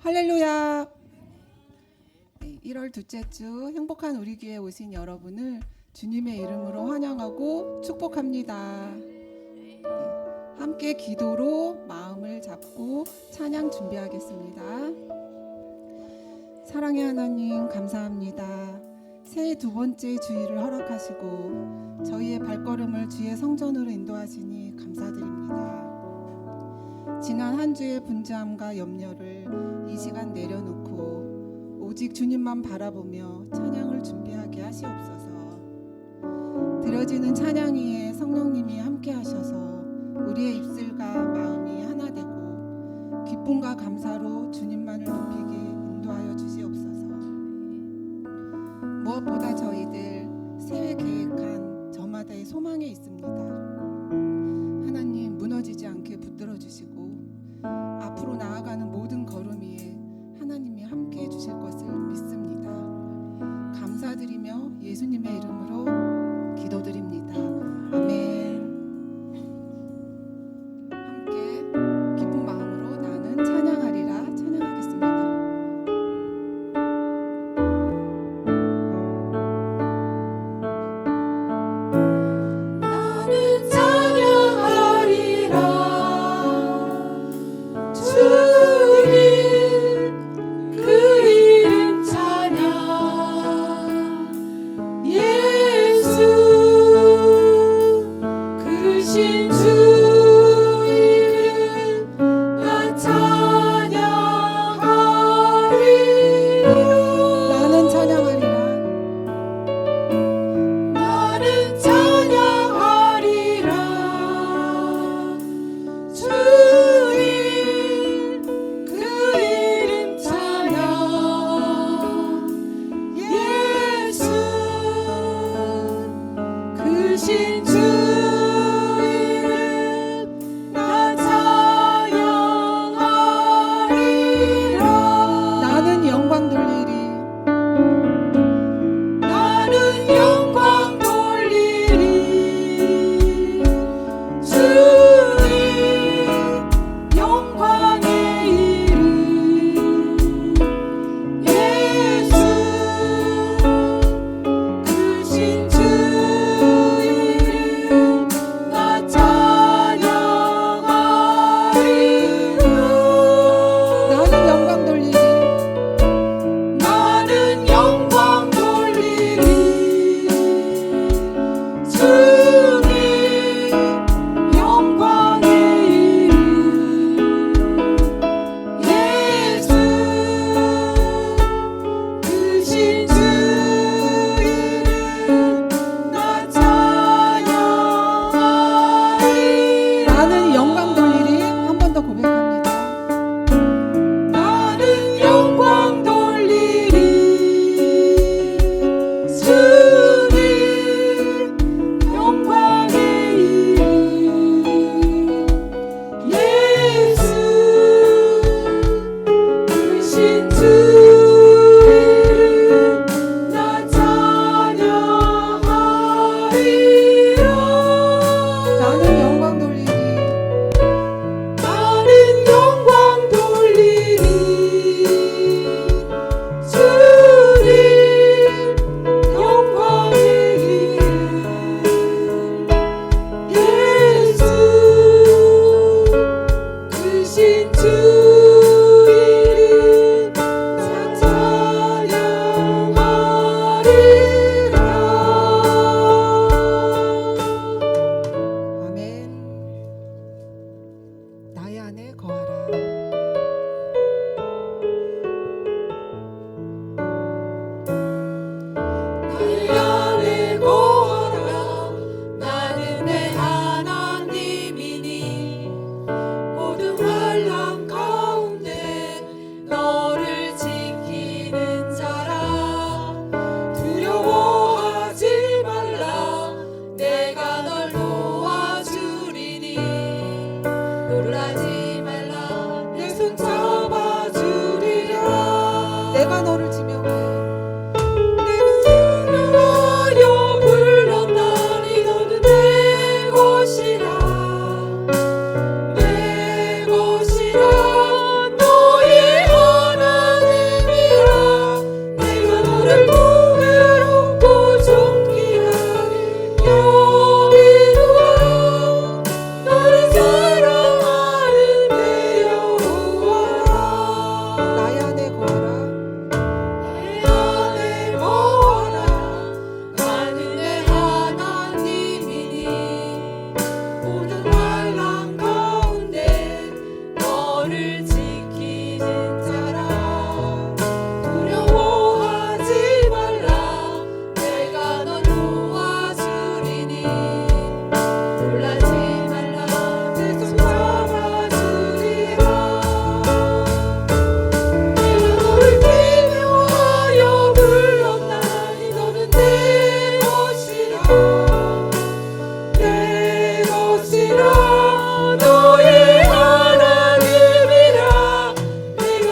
할렐루야. 1월 둘째 주 행복한 우리 교회에 오신 여러분을 주님의 이름으로 환영하고 축복합니다. 함께 기도로 마음을 잡고 찬양 준비하겠습니다. 사랑의 하나님 감사합니다. 새해 두 번째 주일을 허락하시고 저희의 발걸음을 주의 성전으로 인도하시니 감사드립니다. 지난 한 주의 분주함과 염려를 이 시간 내려놓고 오직 주님만 바라보며 찬양을 준비하게 하시옵소서. 드려지는 찬양 위에 성령님이 함께 하셔서 우리의 입술과 마음이 하나 되고 기쁨과 감사로 주님만을 높이게 인도하여 주시옵소서. 무엇보다 저희들 새해 계획한 저마다의 소망이 있습니다. 하나님 무너지지 않게 붙들어 주시고 앞으로 나아가는 모든 걸음 위에 하나님이 함께 해주실 것을 믿습니다. 감사드리며 예수님의 이름으로 기도드립니다. 아멘. 함께 기쁜 마음으로 나는 찬양하리라 찬양하겠습니다. 놀라지 말라. 너를 지키는 자라 두려워하지 말라 내가 널 도와주리니 놀라지 말라 내 손 잡아주리라 내가 너를 기뻐하여 불렀나니 너는 내 것이라 내 것이라 너의 하나님이라 내가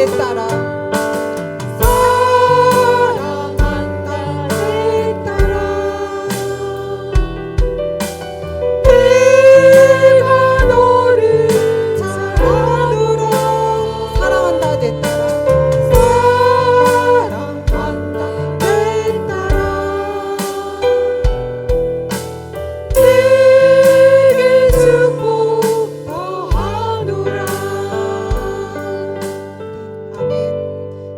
내 딸아 사랑한다 내 딸아 내가 너를 잘 아노라 사랑한다 내 딸아 사랑한다 내 딸아 내게 축복 더하노라. 아멘.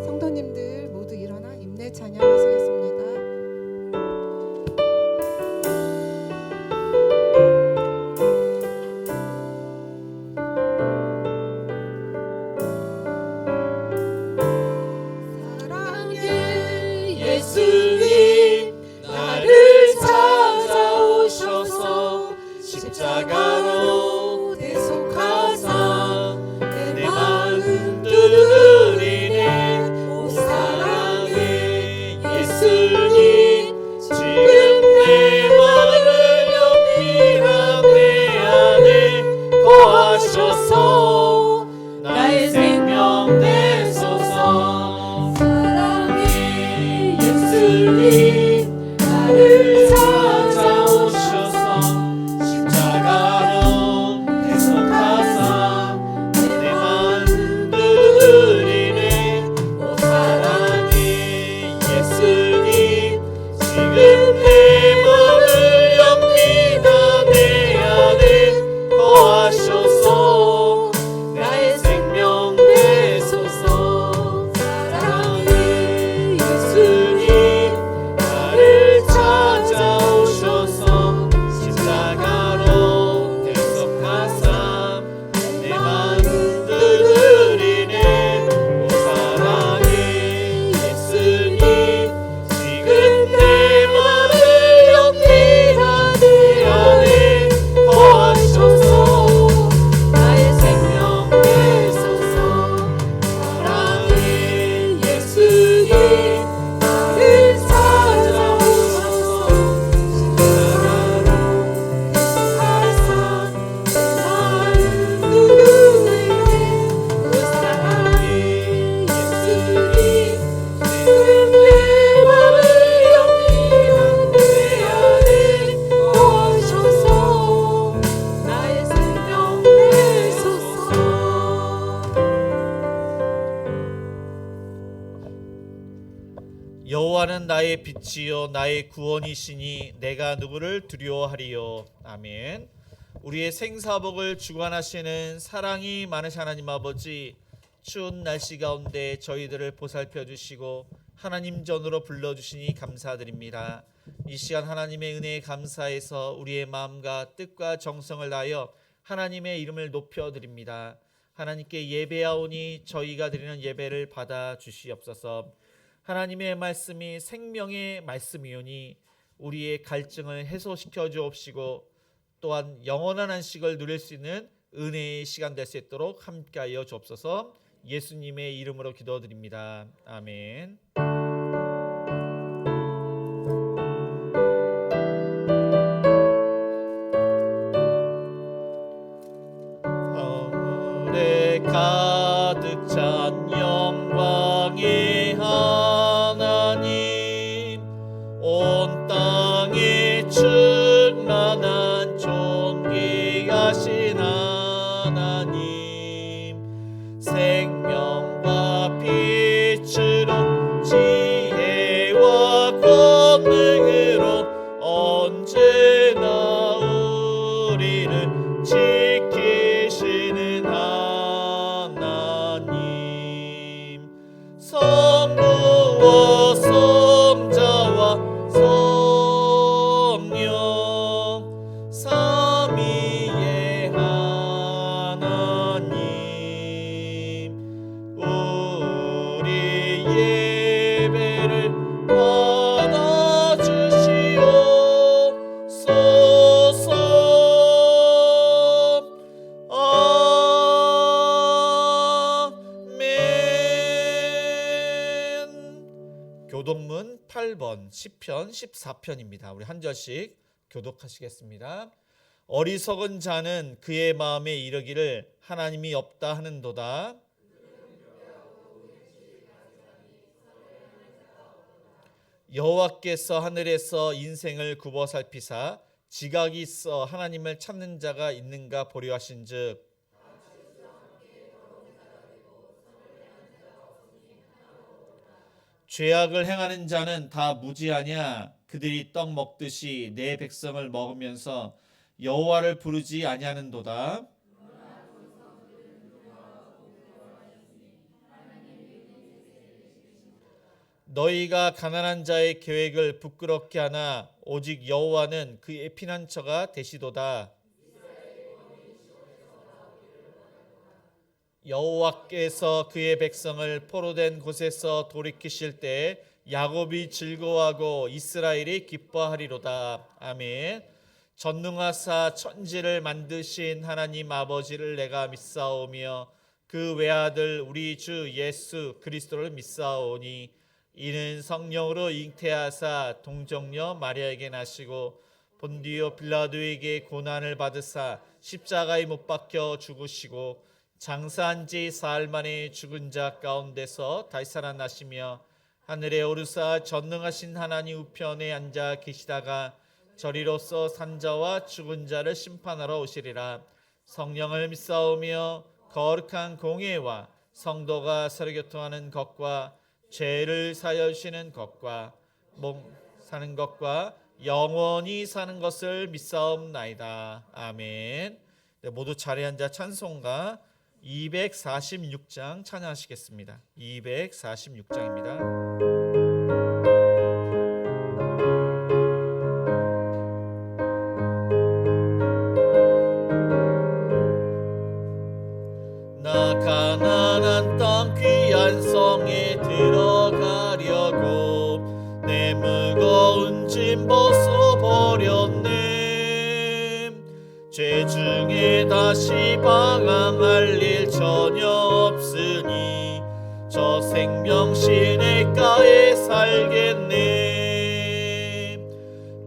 성도님들 모두 일어나 임내 찬양하시겠습니다. 사랑의 예수님 나를 찾아오셔서 십자가로 대속하사 내 마음 두드리네. 오 사랑의 예수님 지금 내 마음을 옆이라 내 안에 거하셔서 나의 생명 내소서. 사랑의 예수님 나를 찾아오셔서 십자가로 대속하사 내 마음 두드리네. 오 사랑의 예수님 지금 내 마음을 엽니다. 내 안에 거하셔서 나의 생명 내소서. 사랑의 예수님 나를 찾아오셔서 십자가로 대속하사 내 마음 두드리네. 오 사랑의 예수님 지금 내 마음을 엽니다. 내 안에 거하셔서 나의 생명 내소서. 사랑의 예수님 나를 찾아오셔서 십자가로 대속하사 내 마음 두드리네. 오 사랑의 예수님 지금 내 마음을 엽니다. 내 안에 거하셔서 나의 생명 내소서. 여호와는 나의 빛이요 나의 구원이시니 내가 누구를 두려워하리요. 아멘. 우리의 생사복을 주관하시는 사랑이 많으신 하나님 아버지, 추운 날씨 가운데 저희들을 보살펴 주시고 하나님 전으로 불러주시니 감사드립니다. 이 시간 하나님의 은혜에 감사해서 우리의 마음과 뜻과 정성을 다하여 하나님의 이름을 높여드립니다. 하나님께 예배하오니 저희가 드리는 예배를 받아 주시옵소서. 하나님의 말씀이 생명의 말씀이오니 우리의 갈증을 해소시켜 주옵시고 또한 영원한 안식을 누릴 수 있는 은혜의 시간 될 수 있도록 함께하여 주옵소서. 예수님의 이름으로 기도드립니다. 아멘. 하늘에 가득 찬 영광의 하나님, 온 땅에 충만한 존귀하신 하나님, 생명과 빛으로 지혜와 권능으로 언제나 우리를 지키시는 하나님, 성부와 성자와 성령 삼위의 하나님, 우리 예배를 받아주시옵소서. 아멘. 교독문 8번 시편 14편입니다. 우리 한 절씩 교독하시겠습니다. 어리석은 자는 그의 마음에 이르기를 하나님이 없다 하는도다. 여호와께서 하늘에서 인생을 굽어 살피사 지각이 있어 하나님을 찾는 자가 있는가 보려 하신즉 죄악을 행하는 자는 다 무지하냐. 그들이 떡 먹듯이 내 백성을 먹으면서 여호와를 부르지 아니하는도다. 너희가 가난한 자의 계획을 부끄럽게 하나 오직 여호와는 그의 피난처가 되시도다. 여호와께서 그의 백성을 포로된 곳에서 돌이키실 때 야곱이 즐거워하고 이스라엘이 기뻐하리로다. 아멘. 전능하사 천지를 만드신 하나님 아버지를 내가 믿사오며 그 외아들 우리 주 예수 그리스도를 믿사오니 이는 성령으로 잉태하사 동정녀 마리아에게 나시고 본디오 빌라도에게 고난을 받으사 십자가에 못 박혀 죽으시고 장사한 지 사흘 만에 죽은 자 가운데서 다시 살아나시며 하늘에 오르사 전능하신 하나님 우편에 앉아 계시다가 저리로서 산자와 죽은 자를 심판하러 오시리라. 성령을 믿사오며 거룩한 공예와 성도가 서로 교통하는 것과 죄를 사여 주시는 것과 사는 것과 영원히 사는 것을 믿사옵나이다. 아멘. 네, 모두 자리에 앉아 찬송가 246장 찬양하시겠습니다. 246장입니다. 나 가난한 땅 귀한 성에 들어가려고 내 무거운 짐 벗어버렸네. 죄 중에 다시 방황할 일 전혀 없으니 저 생명 시냇가에 살겠네.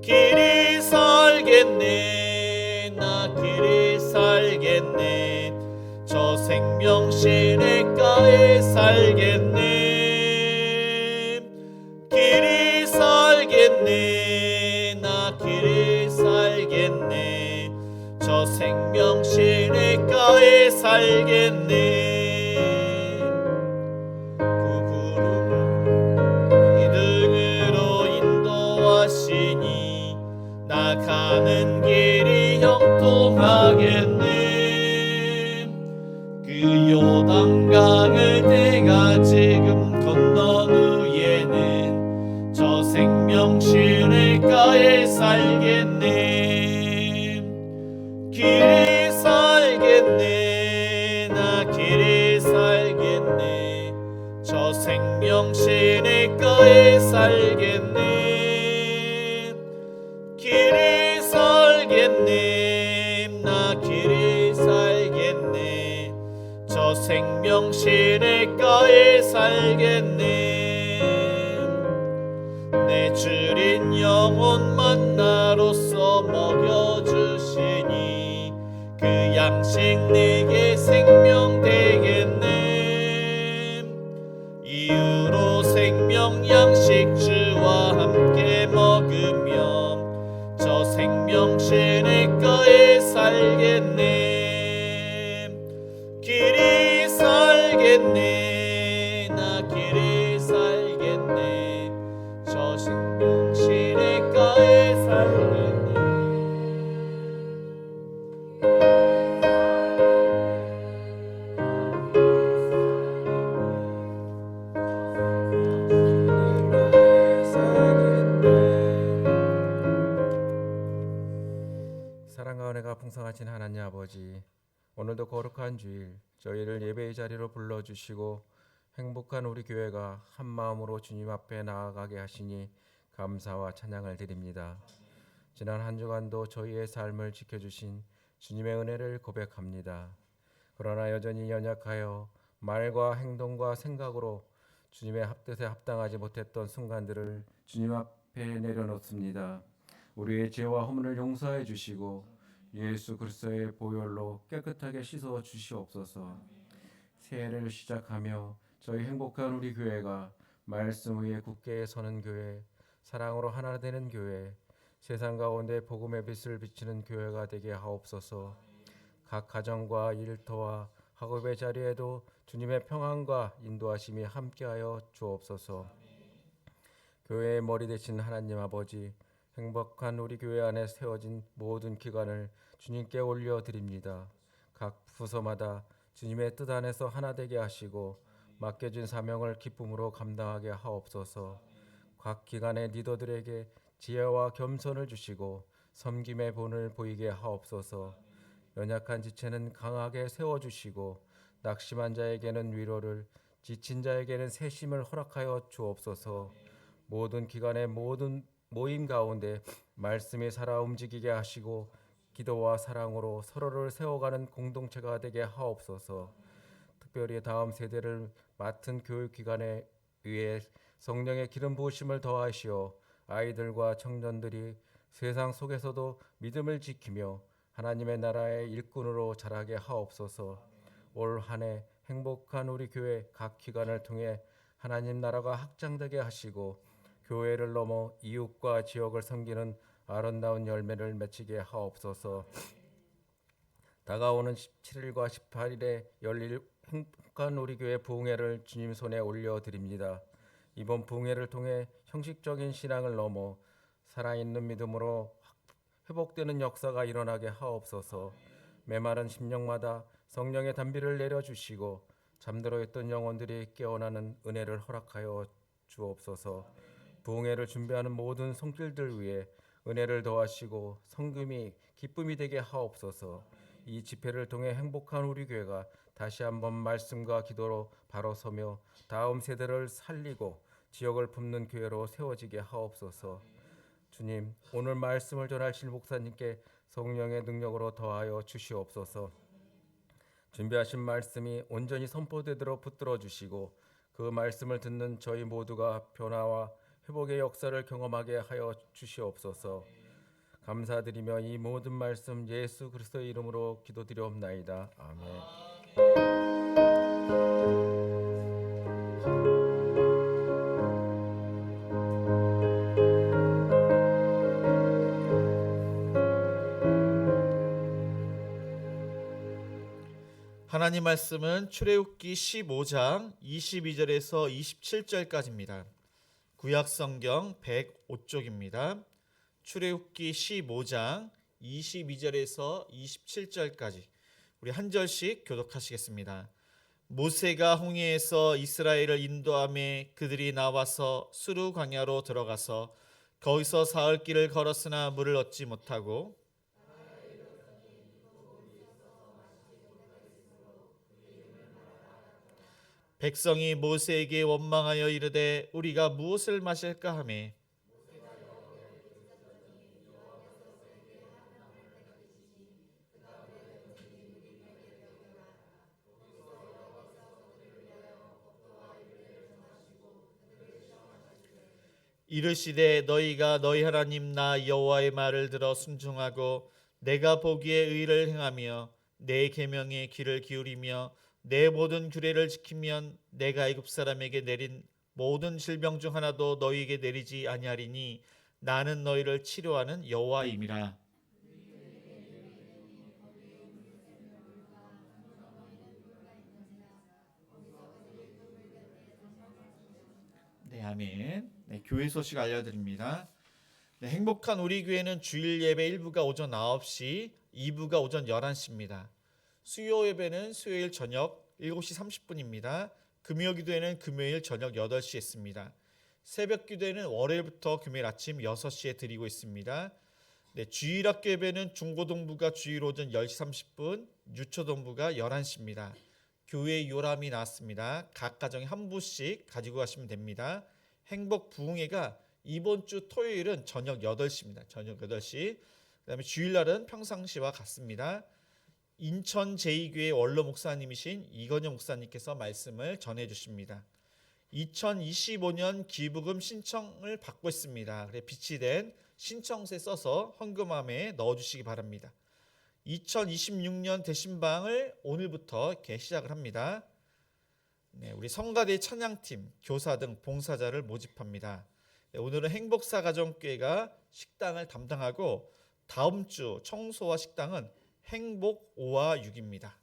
길이 살겠네. 나 길이 살겠네. 저 생명 시냇가에 살겠네. 길이 살겠네. 나 길이 살겠네. 저 생명 시냇가에 살겠네. 그 구름 이등으로 인도하시니 나 가는 길이 형통하겠네. 그 요단강을 내가 지금 건넌 후에는 저 생명 시냇가에 살겠네. 길이 살겠네. 나 길이 살겠네. 저 생명 시냇가에 살겠네. 길이 살겠네. 나 길이 살겠네. 저 생명 시냇가에 살겠네. 내 주린 영혼 만나로서 먹여주시니 그 양식 내게 생명 되겠네. 이후로 생명 양식 주와 함께 먹으며 저 생명 시냇가에 살겠네. 길이 살겠네. 나 길이 살겠네. 저 생명 시냇가에 살겠네. 사랑과 은혜가 풍성하신 하나님 아버지, 오늘도 거룩한 주일 저희를 예배의 자리로 불러주시고 행복한 우리 교회가 한 마음으로 주님 앞에 나아가게 하시니 감사와 찬양을 드립니다. 지난 한 주간도 저희의 삶을 지켜주신 주님의 은혜를 고백합니다. 그러나 여전히 연약하여 말과 행동과 생각으로 주님의 뜻에 합당하지 못했던 순간들을 주님 앞에 내려놓습니다. 우리의 죄와 허물을 용서해 주시고 예수 그리스도의 보혈로 깨끗하게 씻어 주시옵소서. 새해를 시작하며 저희 행복한 우리 교회가 말씀 위에 굳게 서는 교회, 사랑으로 하나 되는 교회, 세상 가운데 복음의 빛을 비치는 교회가 되게 하옵소서. 각 가정과 일터와 학업의 자리에도 주님의 평안과 인도하심이 함께하여 주옵소서. 교회의 머리 되신 하나님 아버지, 행복한 우리 교회 안에 세워진 모든 기관을 주님께 올려드립니다. 각 부서마다 주님의 뜻 안에서 하나 되게 하시고 맡겨진 사명을 기쁨으로 감당하게 하옵소서. 각 기관의 리더들에게 지혜와 겸손을 주시고 섬김의 본을 보이게 하옵소서. 연약한 지체는 강하게 세워주시고 낙심한 자에게는 위로를, 지친 자에게는 새심을 허락하여 주옵소서. 모든 기관의 모든 모임 가운데 말씀이 살아 움직이게 하시고 기도와 사랑으로 서로를 세워가는 공동체가 되게 하옵소서. 특별히 다음 세대를 맡은 교육기관에 의해 성령의 기름 부으심을 더하시어 아이들과 청년들이 세상 속에서도 믿음을 지키며 하나님의 나라의 일꾼으로 자라게 하옵소서. 올 한 해 행복한 우리 교회 각 기관을 통해 하나님 나라가 확장되게 하시고 교회를 넘어 이웃과 지역을 섬기는 아름다운 열매를 맺히게 하옵소서. 다가오는 17일과 18일에 열릴 행복한 우리 교회 부흥회를 주님 손에 올려드립니다. 이번 부흥회를 통해 형식적인 신앙을 넘어 살아있는 믿음으로 회복되는 역사가 일어나게 하옵소서. 메마른 심령마다 성령의 단비를 내려주시고 잠들어 있던 영혼들이 깨어나는 은혜를 허락하여 주옵소서. 부흥회를 준비하는 모든 손길들 위해 은혜를 더하시고 성금이 기쁨이 되게 하옵소서. 이 집회를 통해 행복한 우리 교회가 다시 한번 말씀과 기도로 바로 서며 다음 세대를 살리고 지역을 품는 교회로 세워지게 하옵소서. 주님, 오늘 말씀을 전하실 목사님께 성령의 능력으로 더하여 주시옵소서. 준비하신 말씀이 온전히 선포되도록 붙들어 주시고 그 말씀을 듣는 저희 모두가 변화와 회복의 역사를 경험하게 하여 주시옵소서. 감사드리며 이 모든 말씀 예수 그리스도의 이름으로 기도드리옵나이다. 아멘. 하나님 말씀은 출애굽기 15장 22절에서 27절까지입니다. 구약 성경 105쪽입니다. 출애굽기 15장 22절에서 27절까지 우리 한 절씩 교독하시겠습니다. 모세가 홍해에서 이스라엘을 인도하며 그들이 나와서 수르 광야로 들어가서 거기서 사흘 길을 걸었으나 물을 얻지 못하고 백성이 모세에게 원망하여 이르되 우리가 무엇을 마실까 하매 이르시되 너희가 너희 하나님 나 여호와의 말을 들어 순종하고 내가 보기에 의를 행하며 내 계명에 귀를 기울이며 내 모든 규례를 지키면 내가 애굽 사람에게 내린 모든 질병 중 하나도 너희에게 내리지 아니하리니 나는 너희를 치료하는 여호와임이라. 네, 아멘. 네, 교회 소식 알려드립니다. 네, 행복한 우리 교회는 주일 예배 1부가 오전 9시, 2부가 오전 11시입니다. 수요 예배는 수요일 저녁 7시 30분입니다. 금요 기도회는 금요일 저녁 8시에 있습니다. 새벽 기도회는 월요일부터 금요일 아침 6시에 드리고 있습니다. 네, 주일 학교 예배는 중고동부가 주일 오전 10시 30분, 유초동부가 11시입니다. 교회 요람이 나왔습니다. 각 가정에 한 부씩 가지고 가시면 됩니다. 행복 부흥회가 이번 주 토요일은 저녁 8시입니다. 저녁 8시. 그다음에 주일날은 평상시와 같습니다. 인천 제2교회 원로 목사님이신 이건영 목사님께서 말씀을 전해 주십니다. 2025년 기부금 신청을 받고 있습니다. 그래 빛이 된 신청서에 써서 헌금함에 넣어 주시기 바랍니다. 2026년 대신방을 오늘부터 이렇게 시작을 합니다. 네, 우리 성가대 찬양팀, 교사 등 봉사자를 모집합니다. 오늘은 행복사 가정교회가 식당을 담당하고 다음 주 청소와 식당은 행복 5와 6입니다.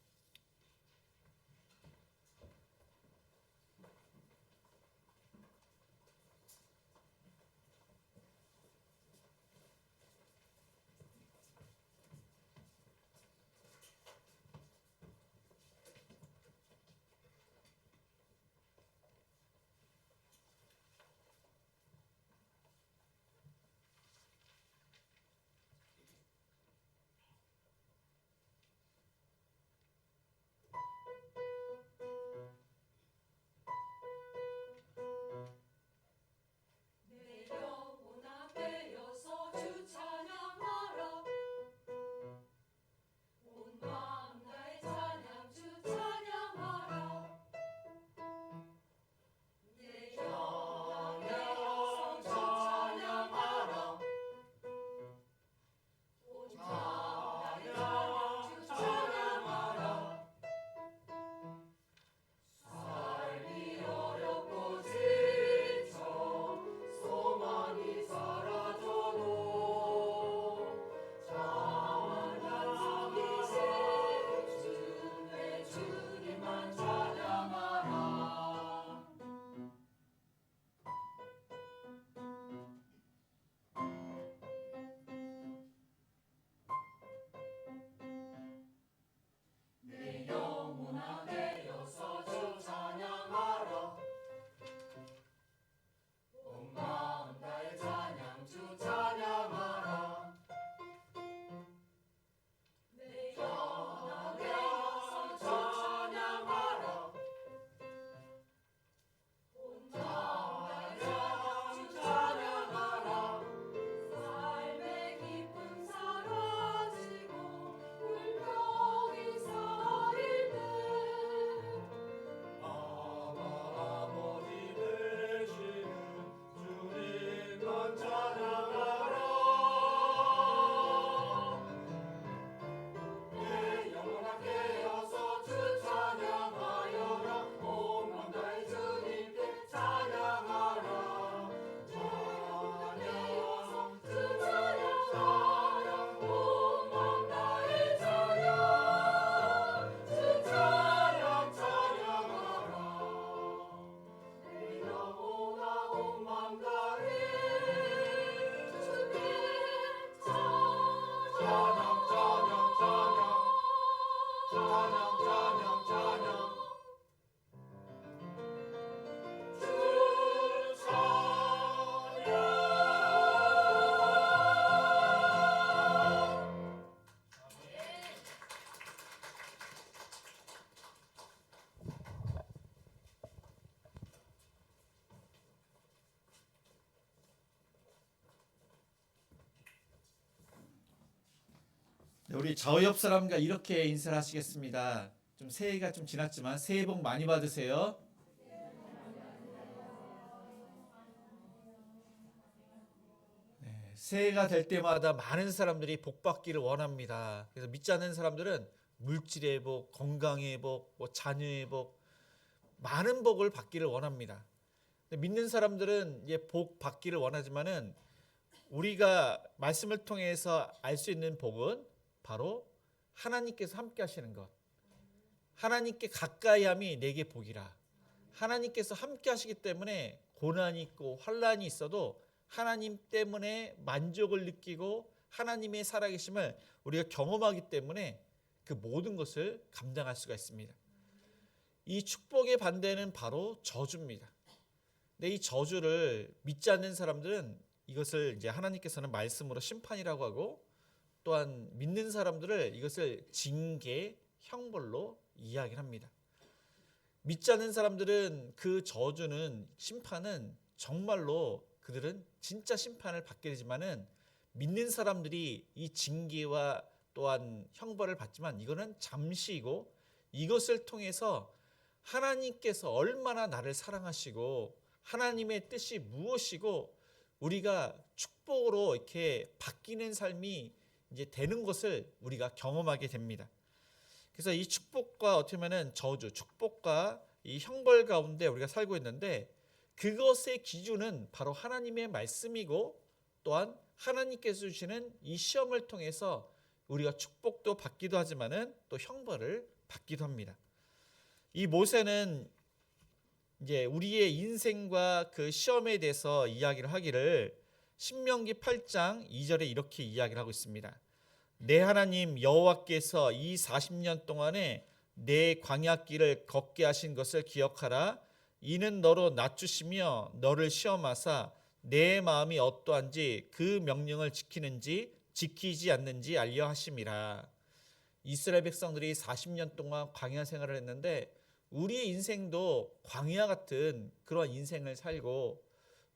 우리 좌우옆 사람과 이렇게 인사를 하시겠습니다. 좀 새해가 좀 지났지만 새해 복 많이 받으세요. 네, 새해가 될 때마다 많은 사람들이 복 받기를 원합니다. 그래서 믿지 않는 사람들은 물질의 복, 건강의 복, 자녀의 복, 많은 복을 받기를 원합니다. 근데 믿는 사람들은 이제 복 받기를 원하지만은 우리가 말씀을 통해서 알 수 있는 복은 바로 하나님께서 함께 하시는 것. 하나님께 가까이 함이 내게 복이라. 하나님께서 함께 하시기 때문에 고난이 있고 환난이 있어도 하나님 때문에 만족을 느끼고 하나님의 살아계심을 우리가 경험하기 때문에 그 모든 것을 감당할 수가 있습니다. 이 축복의 반대는 바로 저주입니다. 근데 이 저주를 믿지 않는 사람들은 이것을 이제 하나님께서는 말씀으로 심판이라고 하고 또한 믿는 사람들을 이것을 징계, 형벌로 이야기를 합니다. 믿지 않는 사람들은 그 저주는 심판은 정말로 그들은 진짜 심판을 받게 되지만은 믿는 사람들이 이 징계와 또한 형벌을 받지만 이거는 잠시이고 이것을 통해서 하나님께서 얼마나 나를 사랑하시고 하나님의 뜻이 무엇이고 우리가 축복으로 이렇게 바뀌는 삶이 이제 되는 것을 우리가 경험하게 됩니다. 그래서 이 축복과 어떻게 보면은 저주, 축복과 이 형벌 가운데 우리가 살고 있는데 그것의 기준은 바로 하나님의 말씀이고 또한 하나님께서 주시는 이 시험을 통해서 우리가 축복도 받기도 하지만은 또 형벌을 받기도 합니다. 이 모세는 이제 우리의 인생과 그 시험에 대해서 이야기를 하기를 신명기 8장 2절에 이렇게 이야기를 하고 있습니다. 내 하나님 여호와께서 이 40년 동안에 내 광야길을 걷게 하신 것을 기억하라. 이는 너로 낮추시며 너를 시험하사 내 마음이 어떠한지 그 명령을 지키는지 지키지 않는지 알려 하심이라. 이스라엘 백성들이 40년 동안 광야 생활을 했는데 우리의 인생도 광야 같은 그런 인생을 살고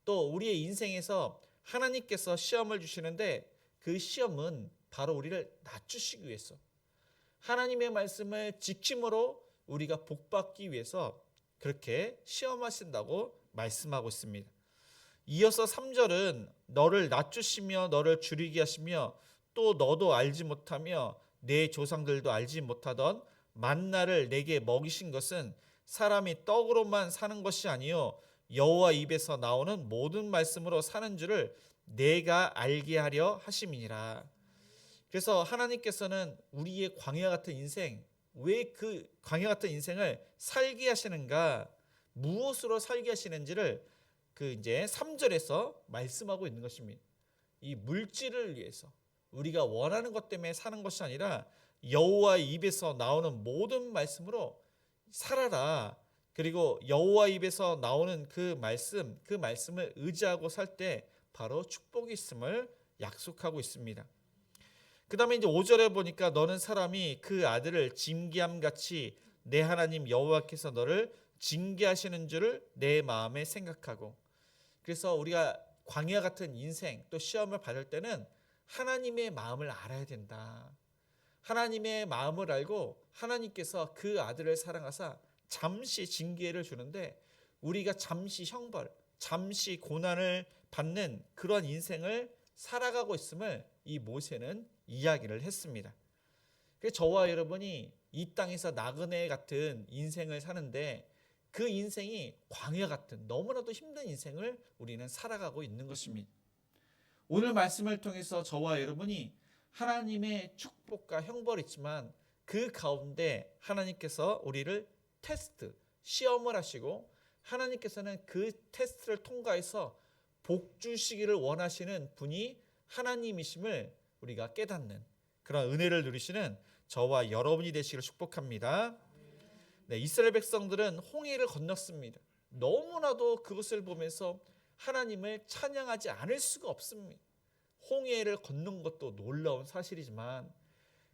또 우리의 인생에서 하나님께서 시험을 주시는데 그 시험은 바로 우리를 낮추시기 위해서 하나님의 말씀을 지킴으로 우리가 복받기 위해서 그렇게 시험하신다고 말씀하고 있습니다. 이어서 3절은 너를 낮추시며 너를 줄이게 하시며 또 너도 알지 못하며 내 조상들도 알지 못하던 만나를 내게 먹이신 것은 사람이 떡으로만 사는 것이 아니요 여호와 입에서 나오는 모든 말씀으로 사는 줄을 내가 알게 하려 하심이니라. 그래서 하나님께서는 우리의 광야 같은 인생, 왜 그 광야 같은 인생을 살게 하시는가, 무엇으로 살게 하시는지를 그 이제 3절에서 말씀하고 있는 것입니다. 이 물질을 위해서 우리가 원하는 것 때문에 사는 것이 아니라 여호와 입에서 나오는 모든 말씀으로 살아라. 그리고 여호와 입에서 나오는 그 말씀을 의지하고 살 때 바로 축복이 있음을 약속하고 있습니다. 그 다음에 이제 5절에 보니까 너는 사람이 그 아들을 징계함같이 내 하나님 여호와께서 너를 징계하시는 줄을 내 마음에 생각하고. 그래서 우리가 광야 같은 인생 또 시험을 받을 때는 하나님의 마음을 알아야 된다. 하나님의 마음을 알고 하나님께서 그 아들을 사랑하사 잠시 징계를 주는데 우리가 잠시 형벌, 잠시 고난을 받는 그런 인생을 살아가고 있음을 이 모세는 이야기를 했습니다. 그래서 저와 여러분이 이 땅에서 나그네 같은 인생을 사는데 그 인생이 광야 같은 너무나도 힘든 인생을 우리는 살아가고 있는 것입니다. 오늘 말씀을 통해서 저와 여러분이 하나님의 축복과 형벌이 있지만 그 가운데 하나님께서 우리를 테스트, 시험을 하시고 하나님께서는 그 테스트를 통과해서 복 주시기를 원하시는 분이 하나님이심을 우리가 깨닫는 그런 은혜를 누리시는 저와 여러분이 되시기를 축복합니다. 네, 이스라엘 백성들은 홍해를 건넜습니다. 너무나도 그것을 보면서 하나님을 찬양하지 않을 수가 없습니다. 홍해를 건넌 것도 놀라운 사실이지만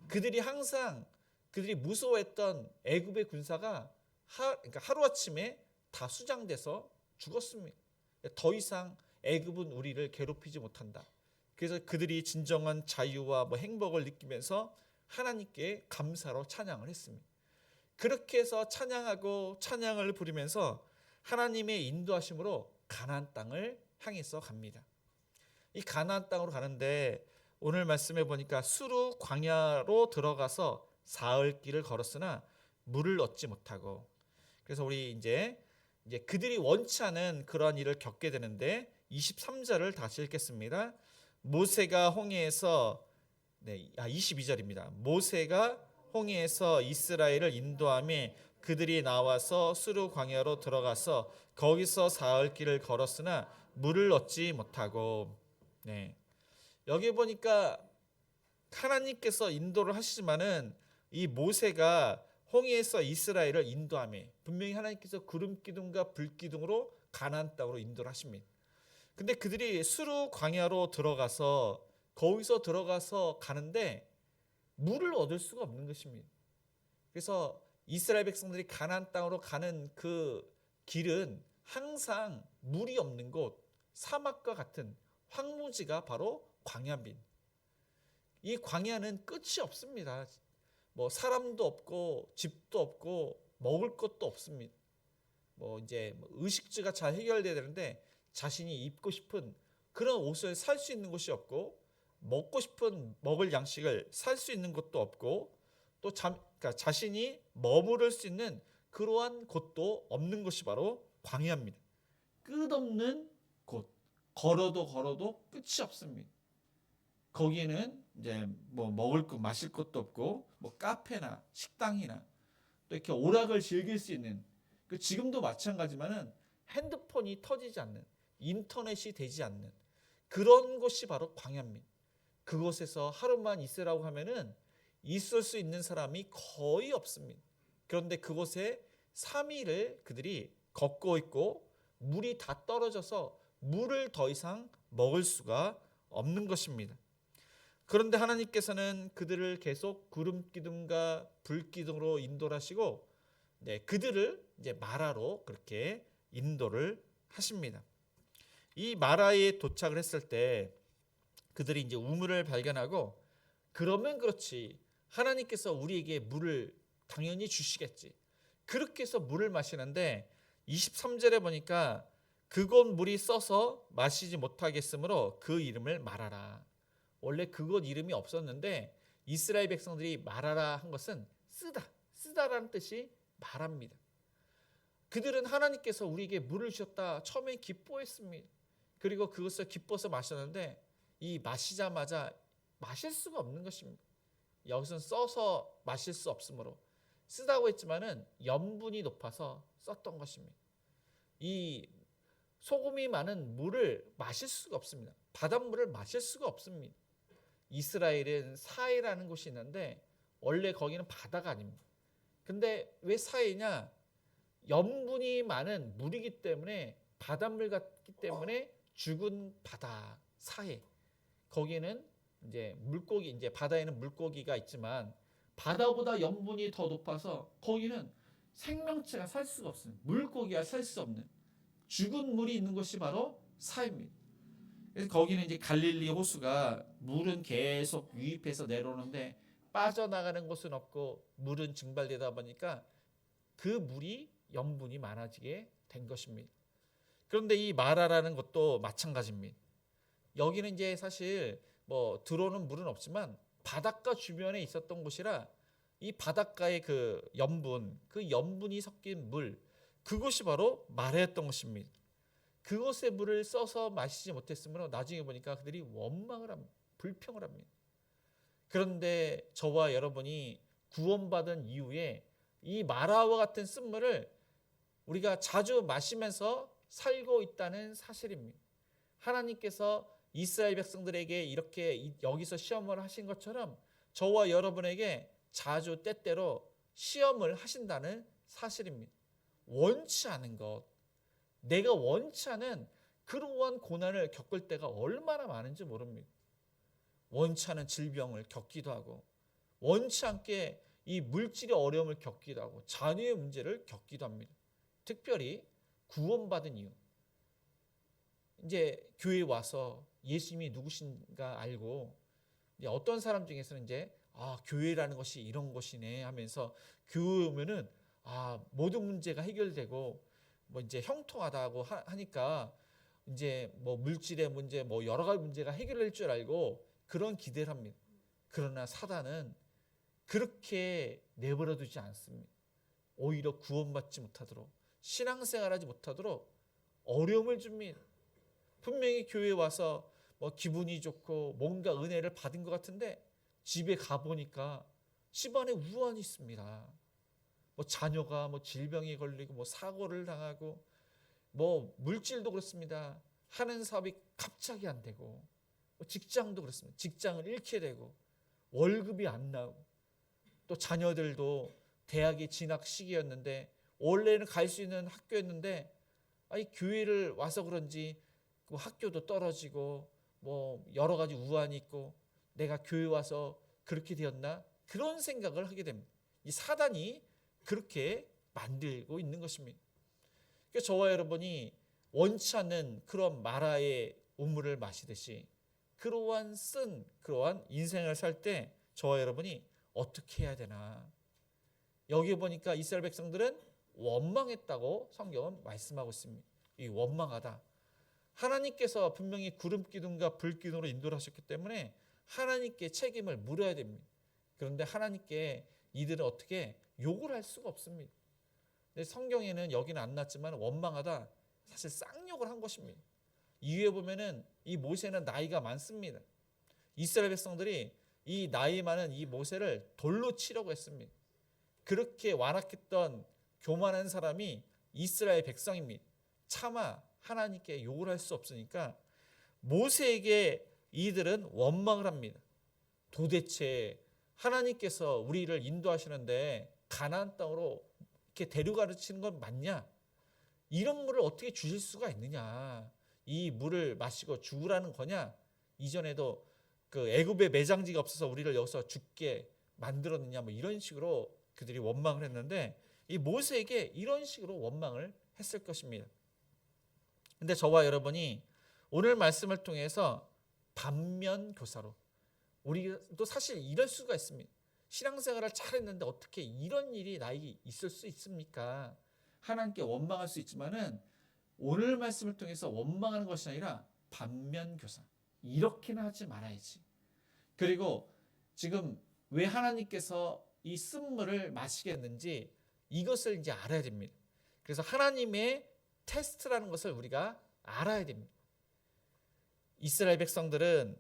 그들이 항상 그들이 무서워했던 애굽의 군사가 그러니까 하루아침에 다 수장돼서 죽었습니다. 더 이상 애굽은 우리를 괴롭히지 못한다. 그래서 그들이 진정한 자유와 행복을 느끼면서 하나님께 감사로 찬양을 했습니다. 그렇게 해서 찬양하고 찬양을 부리면서 하나님의 인도하심으로 가나안 땅을 향해서 갑니다. 이 가나안 땅으로 가는데 오늘 말씀해 보니까 수르 광야로 들어가서 사흘 길을 걸었으나 물을 얻지 못하고 그래서 우리 이제 그들이 원치 않은 그러한 일을 겪게 되는데 23절을 다시 읽겠습니다. 모세가 홍해에서 22절입니다. 모세가 홍해에서 이스라엘을 인도하며 그들이 나와서 수르 광야로 들어가서 거기서 사흘 길을 걸었으나 물을 얻지 못하고 여기 보니까 하나님께서 인도를 하시지만은 이 모세가 홍해에서 이스라엘을 인도하며 분명히 하나님께서 구름 기둥과 불 기둥으로 가나안 땅으로 인도를 하십니다. 근데 그들이 수르 광야로 들어가서 거기서 들어가서 가는데 물을 얻을 수가 없는 것입니다. 그래서 이스라엘 백성들이 가나안 땅으로 가는 그 길은 항상 물이 없는 곳, 사막과 같은 황무지가 바로 광야입니다. 이 광야는 끝이 없습니다. 사람도 없고 집도 없고 먹을 것도 없습니다. 의식주가 잘 해결돼야 되는데 자신이 입고 싶은 그런 옷을 살 수 있는 곳이 없고 먹고 싶은 먹을 양식을 살 수 있는 곳도 없고 또 그러니까 자신이 머무를 수 있는 그러한 곳도 없는 것이 바로 광야입니다. 끝없는 곳. 걸어도 걸어도 끝이 없습니다. 거기에는 이제 뭐 먹을 것 마실 것도 없고 뭐 카페나 식당이나 또 이렇게 오락을 즐길 수 있는 지금도 마찬가지만은 핸드폰이 터지지 않는 인터넷이 되지 않는 그런 곳이 바로 광야입니다. 그곳에서 하루만 있으라고 하면은 있을 수 있는 사람이 거의 없습니다. 그런데 그곳에 3일을 그들이 걷고 있고 물이 다 떨어져서 물을 더 이상 먹을 수가 없는 것입니다. 그런데 하나님께서는 그들을 계속 구름 기둥과 불 기둥으로 인도하시고 그들을 이제 마라로 그렇게 인도를 하십니다. 이 마라에 도착을 했을 때 그들이 이제 우물을 발견하고 그러면 그렇지 하나님께서 우리에게 물을 당연히 주시겠지. 그렇게 해서 물을 마시는데 23절에 보니까 그곳 물이 써서 마시지 못하겠으므로 그 이름을 마라라. 원래 그곳 이름이 없었는데 이스라엘 백성들이 마라라 한 것은 쓰다라는 뜻이 마랍니다. 그들은 하나님께서 우리에게 물을 주셨다 처음에 기뻐했습니다. 그리고 그것을 기뻐서 마셨는데 이 마시자마자 마실 수가 없는 것입니다. 여기서는 써서 마실 수 없으므로 쓰다고 했지만은 염분이 높아서 썼던 것입니다. 이 소금이 많은 물을 마실 수가 없습니다. 바닷물을 마실 수가 없습니다. 이스라엘은 사해라는 곳이 있는데 원래 거기는 바다가 아닙니다. 근데 왜 사해냐? 염분이 많은 물이기 때문에 바닷물 같기 때문에 죽은 바다 사해. 거기는 이제 물고기 이제 바다에는 물고기가 있지만 바다보다 염분이 더 높아서 거기는 생명체가 살 수가 없습니다. 물고기가 살 수 없는 죽은 물이 있는 곳이 바로 사해입니다. 그래서 거기는 이제 갈릴리 호수가 물은 계속 유입해서 내려오는데 빠져나가는 곳은 없고 물은 증발되다 보니까 그 물이 염분이 많아지게 된 것입니다. 그런데 이 마라라는 것도 마찬가지입니다. 여기는 이제 사실 뭐 들어오는 물은 없지만 바닷가 주변에 있었던 곳이라 이 바닷가의 그 염분이 섞인 물, 그것이 바로 마라였던 것입니다. 그것의 물을 써서 마시지 못했으므로 나중에 보니까 그들이 원망을 합니다. 불평을 합니다. 그런데 저와 여러분이 구원받은 이후에 이 마라와 같은 쓴물을 우리가 자주 마시면서 살고 있다는 사실입니다. 하나님께서 이스라엘 백성들에게 이렇게 여기서 시험을 하신 것처럼 저와 여러분에게 자주 때때로 시험을 하신다는 사실입니다. 원치 않은 것, 내가 원치 않은 그러한 고난을 겪을 때가 얼마나 많은지 모릅니다. 원치 않은 질병을 겪기도 하고 원치 않게 이 물질의 어려움을 겪기도 하고 자녀의 문제를 겪기도 합니다. 특별히 구원받은 이유, 이제 교회에 와서 예수님이 누구신가 알고 이제 어떤 사람 중에서는 이제 교회라는 것이 이런 것이네 하면서 교회 오면은 모든 문제가 해결되고 뭐 이제 형통하다고 하니까 이제 뭐 물질의 문제 뭐 여러 가지 문제가 해결될 줄 알고 그런 기대를 합니다. 그러나 사단은 그렇게 내버려 두지 않습니다. 오히려 구원받지 못하도록 신앙생활하지 못하도록 어려움을 줍니다. 분명히 교회에 와서 뭐 기분이 좋고 뭔가 은혜를 받은 것 같은데 집에 가보니까 집안에 우환이 있습니다. 뭐 자녀가 뭐 질병에 걸리고 뭐 사고를 당하고 뭐 물질도 그렇습니다. 하는 사업이 갑자기 안 되고 뭐 직장도 그렇습니다. 직장을 잃게 되고 월급이 안 나오고 또 자녀들도 대학이 진학 시기였는데 원래는 갈 수 있는 학교였는데 교회를 와서 그런지 뭐 학교도 떨어지고 뭐 여러 가지 우환이 있고 내가 교회 와서 그렇게 되었나? 그런 생각을 하게 됩니다. 이 사단이 그렇게 만들고 있는 것입니다. 그래서 저와 여러분이 원치 않는 그런 마라의 우물을 마시듯이 그러한 인생을 살 때 저와 여러분이 어떻게 해야 되나? 여기 보니까 이스라엘 백성들은 원망했다고 성경은 말씀하고 있습니다. 이 원망하다. 하나님께서 분명히 구름 기둥과 불 기둥으로 인도를 하셨기 때문에 하나님께 책임을 물어야 됩니다. 그런데 하나님께 이들은 어떻게 욕을 할 수가 없습니다. 근데 성경에는 여기는 안 났지만 원망하다 사실 쌍욕을 한 것입니다. 이후에 보면은 이 모세는 나이가 많습니다. 이스라엘 백성들이 이 나이 많은 이 모세를 돌로 치려고 했습니다. 그렇게 완악했던 교만한 사람이 이스라엘 백성입니다. 차마 하나님께 욕을 할 수 없으니까 모세에게 이들은 원망을 합니다. 도대체 하나님께서 우리를 인도하시는데 가나안 땅으로 이렇게 데려가시는 건 맞냐? 이런 물을 어떻게 주실 수가 있느냐? 이 물을 마시고 죽으라는 거냐? 이전에도 그 애굽에 매장지가 없어서 우리를 여기서 죽게 만들었느냐? 뭐 이런 식으로 그들이 원망을 했는데 이 모세에게 이런 식으로 원망을 했을 것입니다. 근데 저와 여러분이 오늘 말씀을 통해서 반면 교사로 우리도 사실 이럴 수가 있습니다. 신앙생활을 잘했는데 어떻게 이런 일이 나에게 있을 수 있습니까? 하나님께 원망할 수 있지만은 오늘 말씀을 통해서 원망하는 것이 아니라 반면 교사. 이렇게는 하지 말아야지. 그리고 지금 왜 하나님께서 이 쓴물을 마시게 했는지 이것을 이제 알아야 됩니다. 그래서 하나님의 테스트라는 것을 우리가 알아야 됩니다. 이스라엘 백성들은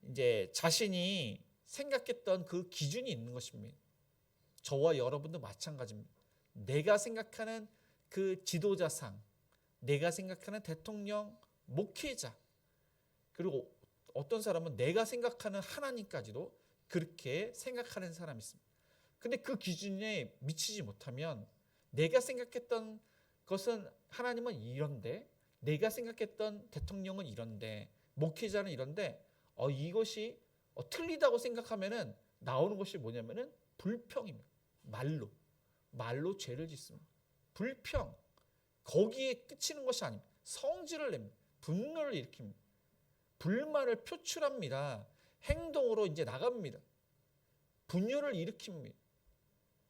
이제 자신이 생각했던 그 기준이 있는 것입니다. 저와 여러분도 마찬가지입니다. 내가 생각하는 그 지도자상, 내가 생각하는 대통령, 목회자, 그리고 어떤 사람은 내가 생각하는 하나님까지도 그렇게 생각하는 사람이 있습니다. 근데 그 기준에 미치지 못하면 내가 생각했던 것은 하나님은 이런데, 내가 생각했던 대통령은 이런데, 목회자는 이런데 이것이 틀리다고 생각하면은 나오는 것이 뭐냐면은 불평입니다. 말로 죄를 짓습니다. 불평. 거기에 그치는 것이 아닙니다. 성질을 냅니다. 분노를 일으킵니다. 불만을 표출합니다. 행동으로 이제 나갑니다. 분열을 일으킵니다.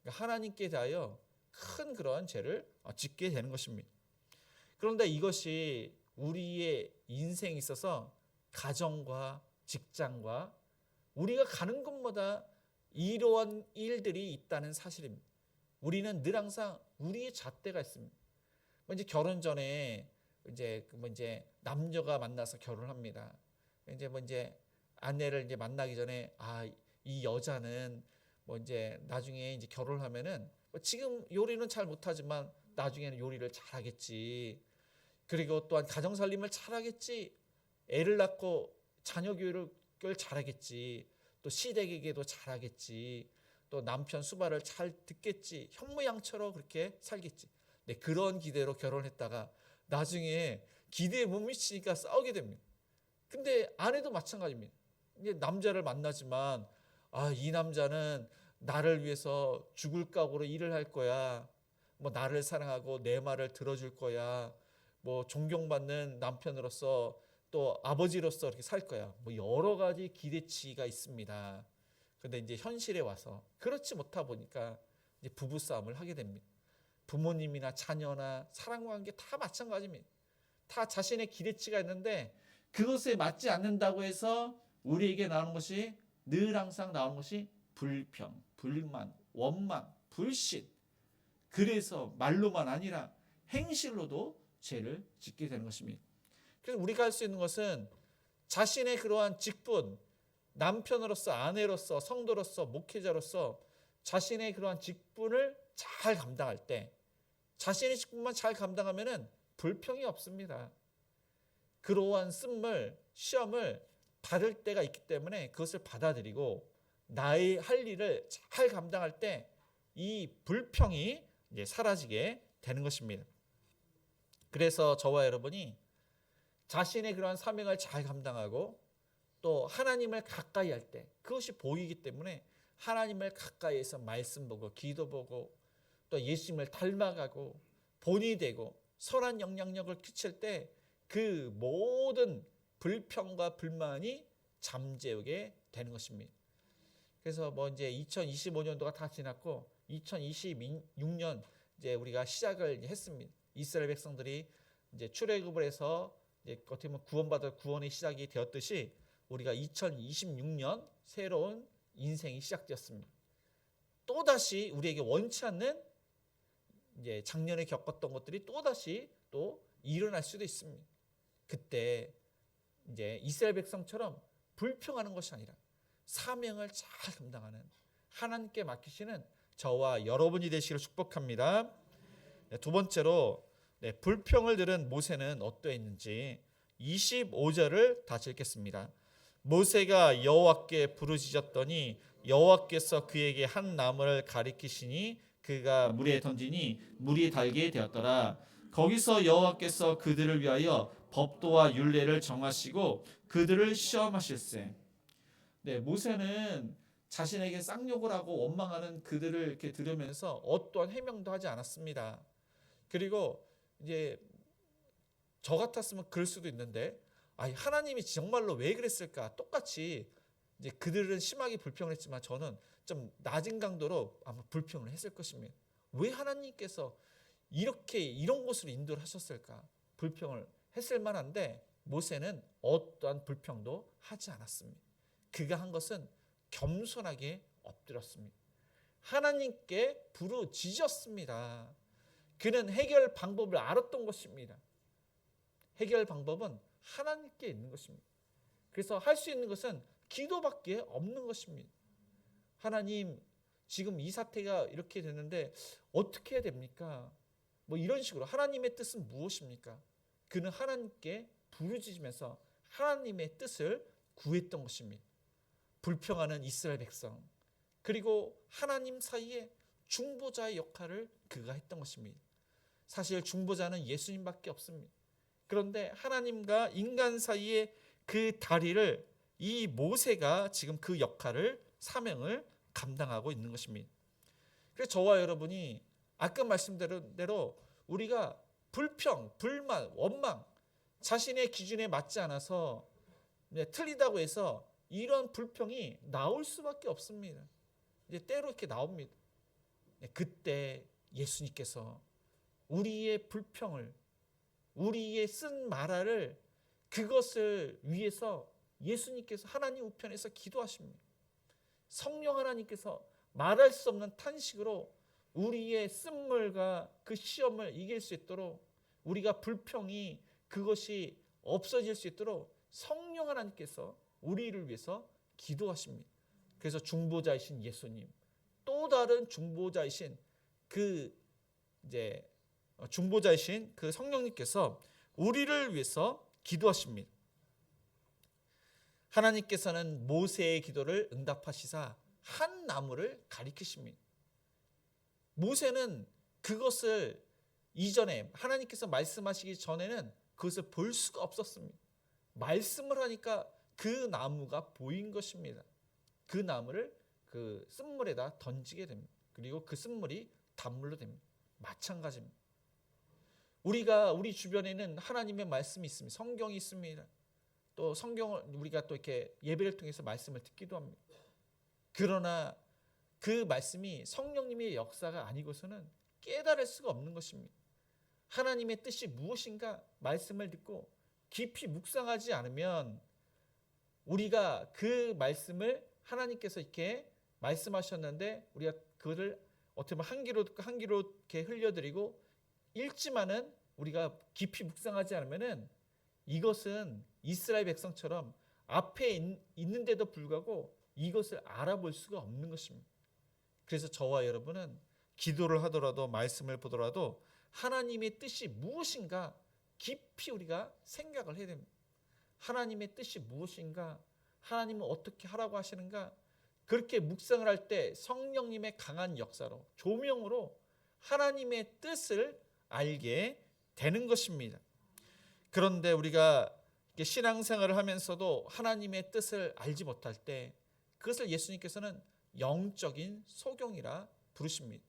하나님께 대하여 큰 그러한 죄를 짓게 되는 것입니다. 그런데 이것이 우리의 인생에 있어서 가정과 직장과 우리가 가는 곳마다 이러한 일들이 있다는 사실입니다. 우리는 늘 항상 우리의 잣대가 있습니다. 이제 결혼 전에 이제 남녀가 만나서 결혼합니다. 이제 아내를 이제 만나기 전에 이 여자는 이제 나중에 이제 결혼하면은 지금 요리는 잘 못하지만 나중에는 요리를 잘하겠지. 그리고 또한 가정 살림을 잘하겠지. 애를 낳고 자녀 교육을 잘하겠지. 또 시댁에게도 잘하겠지. 또 남편 수발을 잘 듣겠지. 현모양처럼 그렇게 살겠지. 네, 그런 기대로 결혼했다가 나중에 기대에 못 미치니까 싸우게 됩니다. 근데 아내도 마찬가지입니다. 이제 남자를 만나지만 이 남자는 나를 위해서 죽을 각오로 일을 할 거야. 뭐 나를 사랑하고 내 말을 들어줄 거야. 뭐 존경받는 남편으로서 또 아버지로서 이렇게 살 거야. 뭐 여러 가지 기대치가 있습니다. 그런데 이제 현실에 와서 그렇지 못하다 보니까 이제 부부 싸움을 하게 됩니다. 부모님이나 자녀나 사랑관계 다 마찬가지입니다. 다 자신의 기대치가 있는데 그것에 맞지 않는다고 해서 우리에게 나오는 것이 늘 항상 나오는 것이 불평, 불만, 원망, 불신. 그래서 말로만 아니라 행실로도 죄를 짓게 되는 것입니다. 그래서 우리가 할 수 있는 것은 자신의 그러한 직분, 남편으로서, 아내로서, 성도로서, 목회자로서 자신의 그러한 직분을 잘 감당할 때, 자신의 직분만 잘 감당하면은 불평이 없습니다. 그러한 쓴물, 시험을 받을 때가 있기 때문에 그것을 받아들이고 나의 할 일을 잘 감당할 때 이 불평이 이제 사라지게 되는 것입니다. 그래서 저와 여러분이 자신의 그러한 사명을 잘 감당하고 또 하나님을 가까이 할 때 그것이 보이기 때문에 하나님을 가까이에서 말씀 보고 기도 보고 또 예수님을 닮아가고 본이 되고 선한 영향력을 끼칠 때 그 모든 불평과 불만이 잠재우게 되는 것입니다. 그래서 이제 2025년도가 다 지났고 2026년 이제 우리가 시작을 했습니다. 이스라엘 백성들이 이제 출애굽을 해서 이제 어떻게 보면 구원받을 구원의 시작이 되었듯이 우리가 2026년 새로운 인생이 시작되었습니다. 또 다시 우리에게 원치 않는 이제 작년에 겪었던 것들이 또 다시 또 일어날 수도 있습니다. 그때 이제 이스라엘 백성처럼 불평하는 것이 아니라 사명을 잘 감당하는 하나님께 맡기시는 저와 여러분이 되시기를 축복합니다. 두 번째로 불평을 들은 모세는 어떠했는지 25절을 다시 읽겠습니다. 모세가 여호와께 부르짖었더니 여호와께서 그에게 한 나무를 가리키시니 그가 물에 던지니 물이 달게 되었더라. 거기서 여호와께서 그들을 위하여 법도와 율례를 정하시고 그들을 시험하실세. 모세는 자신에게 쌍욕을 하고 원망하는 그들을 이렇게 들으면서 어떠한 해명도 하지 않았습니다. 그리고 이제 저 같았으면 그럴 수도 있는데, 하나님이 정말로 왜 그랬을까? 똑같이 이제 그들은 심하게 불평을 했지만 저는 좀 낮은 강도로 아마 불평을 했을 것입니다. 왜 하나님께서 이렇게 이런 곳으로 인도를 하셨을까? 불평을 했을 만한데 모세는 어떠한 불평도 하지 않았습니다. 그가 한 것은 겸손하게 엎드렸습니다. 하나님께 부르짖었습니다. 그는 해결 방법을 알았던 것입니다. 해결 방법은 하나님께 있는 것입니다. 그래서 할 수 있는 것은 기도밖에 없는 것입니다. 하나님, 지금 이 사태가 이렇게 되는데 어떻게 해야 됩니까? 뭐 이런 식으로 하나님의 뜻은 무엇입니까? 그는 하나님께 부르짖으면서 하나님의 뜻을 구했던 것입니다. 불평하는 이스라엘 백성, 그리고 하나님 사이에 중보자의 역할을 그가 했던 것입니다. 사실 중보자는 예수님밖에 없습니다. 그런데 하나님과 인간 사이에 그 다리를 이 모세가 지금 그 역할을, 사명을 감당하고 있는 것입니다. 그래서 저와 여러분이 아까 말씀드린 대로 우리가 불평, 불만, 원망, 자신의 기준에 맞지 않아서 틀리다고 해서 이런 불평이 나올 수밖에 없습니다. 이제 때로 이렇게 나옵니다. 그때 예수님께서 우리의 불평을, 우리의 쓴 말을, 그것을 위해서 예수님께서 하나님 우편에서 기도하십니다. 성령 하나님께서 말할 수 없는 탄식으로 우리의 쓴물과 그 시험을 이길 수 있도록, 우리가 불평이 그것이 없어질 수 있도록 성령 하나님께서 우리를 위해서 기도하십니다. 그래서 중보자이신 예수님, 또 다른 중보자이신 그 성령님께서 우리를 위해서 기도하십니다. 하나님께서는 모세의 기도를 응답하시사 한 나무를 가리키십니다. 모세는 그것을 이전에 하나님께서 말씀하시기 전에는 그것을 볼 수가 없었습니다. 말씀을 하니까 그 나무가 보인 것입니다. 그 나무를 그 쓴물에다 던지게 됩니다. 그리고 그 쓴물이 단물로 됩니다. 마찬가지입니다. 우리 주변에는 하나님의 말씀이 있습니다. 성경이 있습니다. 또 성경을 우리가 또 이렇게 예배를 통해서 말씀을 듣기도 합니다. 그러나 그 말씀이 성령님의 역사가 아니고서는 깨달을 수가 없는 것입니다. 하나님의 뜻이 무엇인가 말씀을 듣고 깊이 묵상하지 않으면 우리가 그 말씀을 하나님께서 이렇게 말씀하셨는데 우리가 그거를 어떻게 보면 한 귀로 이렇게 흘려드리고 읽지만은 우리가 깊이 묵상하지 않으면은 이것은 이스라엘 백성처럼 앞에 있는데도 불구하고 이것을 알아볼 수가 없는 것입니다. 그래서 저와 여러분은 기도를 하더라도 말씀을 보더라도 하나님의 뜻이 무엇인가 깊이 우리가 생각을 해야 됩니다. 하나님의 뜻이 무엇인가, 하나님은 어떻게 하라고 하시는가, 그렇게 묵상을 할 때 성령님의 강한 역사로, 조명으로 하나님의 뜻을 알게 되는 것입니다. 그런데 우리가 신앙생활을 하면서도 하나님의 뜻을 알지 못할 때 그것을 예수님께서는 영적인 소경이라 부르십니다.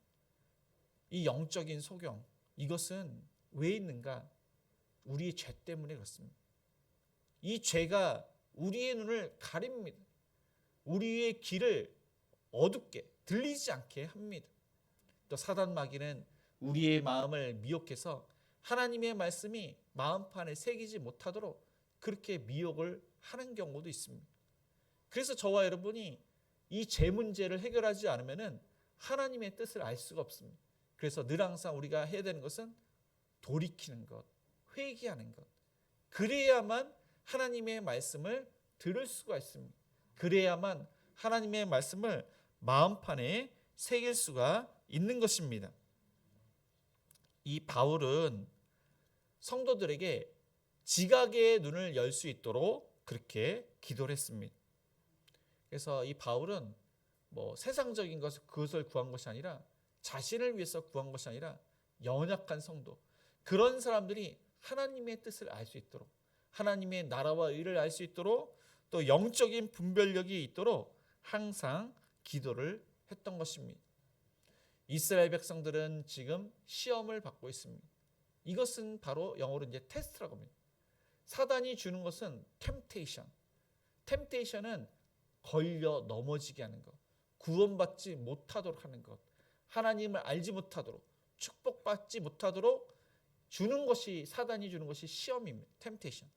이 영적인 소경, 이것은 왜 있는가? 우리의 죄 때문에 그렇습니다. 이 죄가 우리의 눈을 가립니다. 우리의 귀를 어둡게 들리지 않게 합니다. 또 사단 마귀는 우리의 마음을 미혹해서 하나님의 말씀이 마음판에 새기지 못하도록 그렇게 미혹을 하는 경우도 있습니다. 그래서 저와 여러분이 이 죄 문제를 해결하지 않으면 하나님의 뜻을 알 수가 없습니다. 그래서 늘 항상 우리가 해야 되는 것은 돌이키는 것, 회개하는 것. 그래야만 하나님의 말씀을 들을 수가 있습니다. 그래야만 하나님의 말씀을 마음판에 새길 수가 있는 것입니다. 이 바울은 성도들에게 지각의 눈을 열 수 있도록 그렇게 기도를 했습니다. 그래서 이 바울은 세상적인 그것을 구한 것이 아니라, 자신을 위해서 구한 것이 아니라 연약한 성도, 그런 사람들이 하나님의 뜻을 알 수 있도록, 하나님의 나라와 의를 알 수 있도록, 또 영적인 분별력이 있도록 항상 기도를 했던 것입니다. 이스라엘 백성들은 지금 시험을 받고 있습니다. 이것은 바로 영어로 이제 테스트라고 합니다. 사단이 주는 것은 템테이션. 템테이션은 걸려 넘어지게 하는 것, 구원받지 못하도록 하는 것, 하나님을 알지 못하도록, 축복받지 못하도록 주는 것이, 사단이 주는 것이 시험입니다. 템테이션.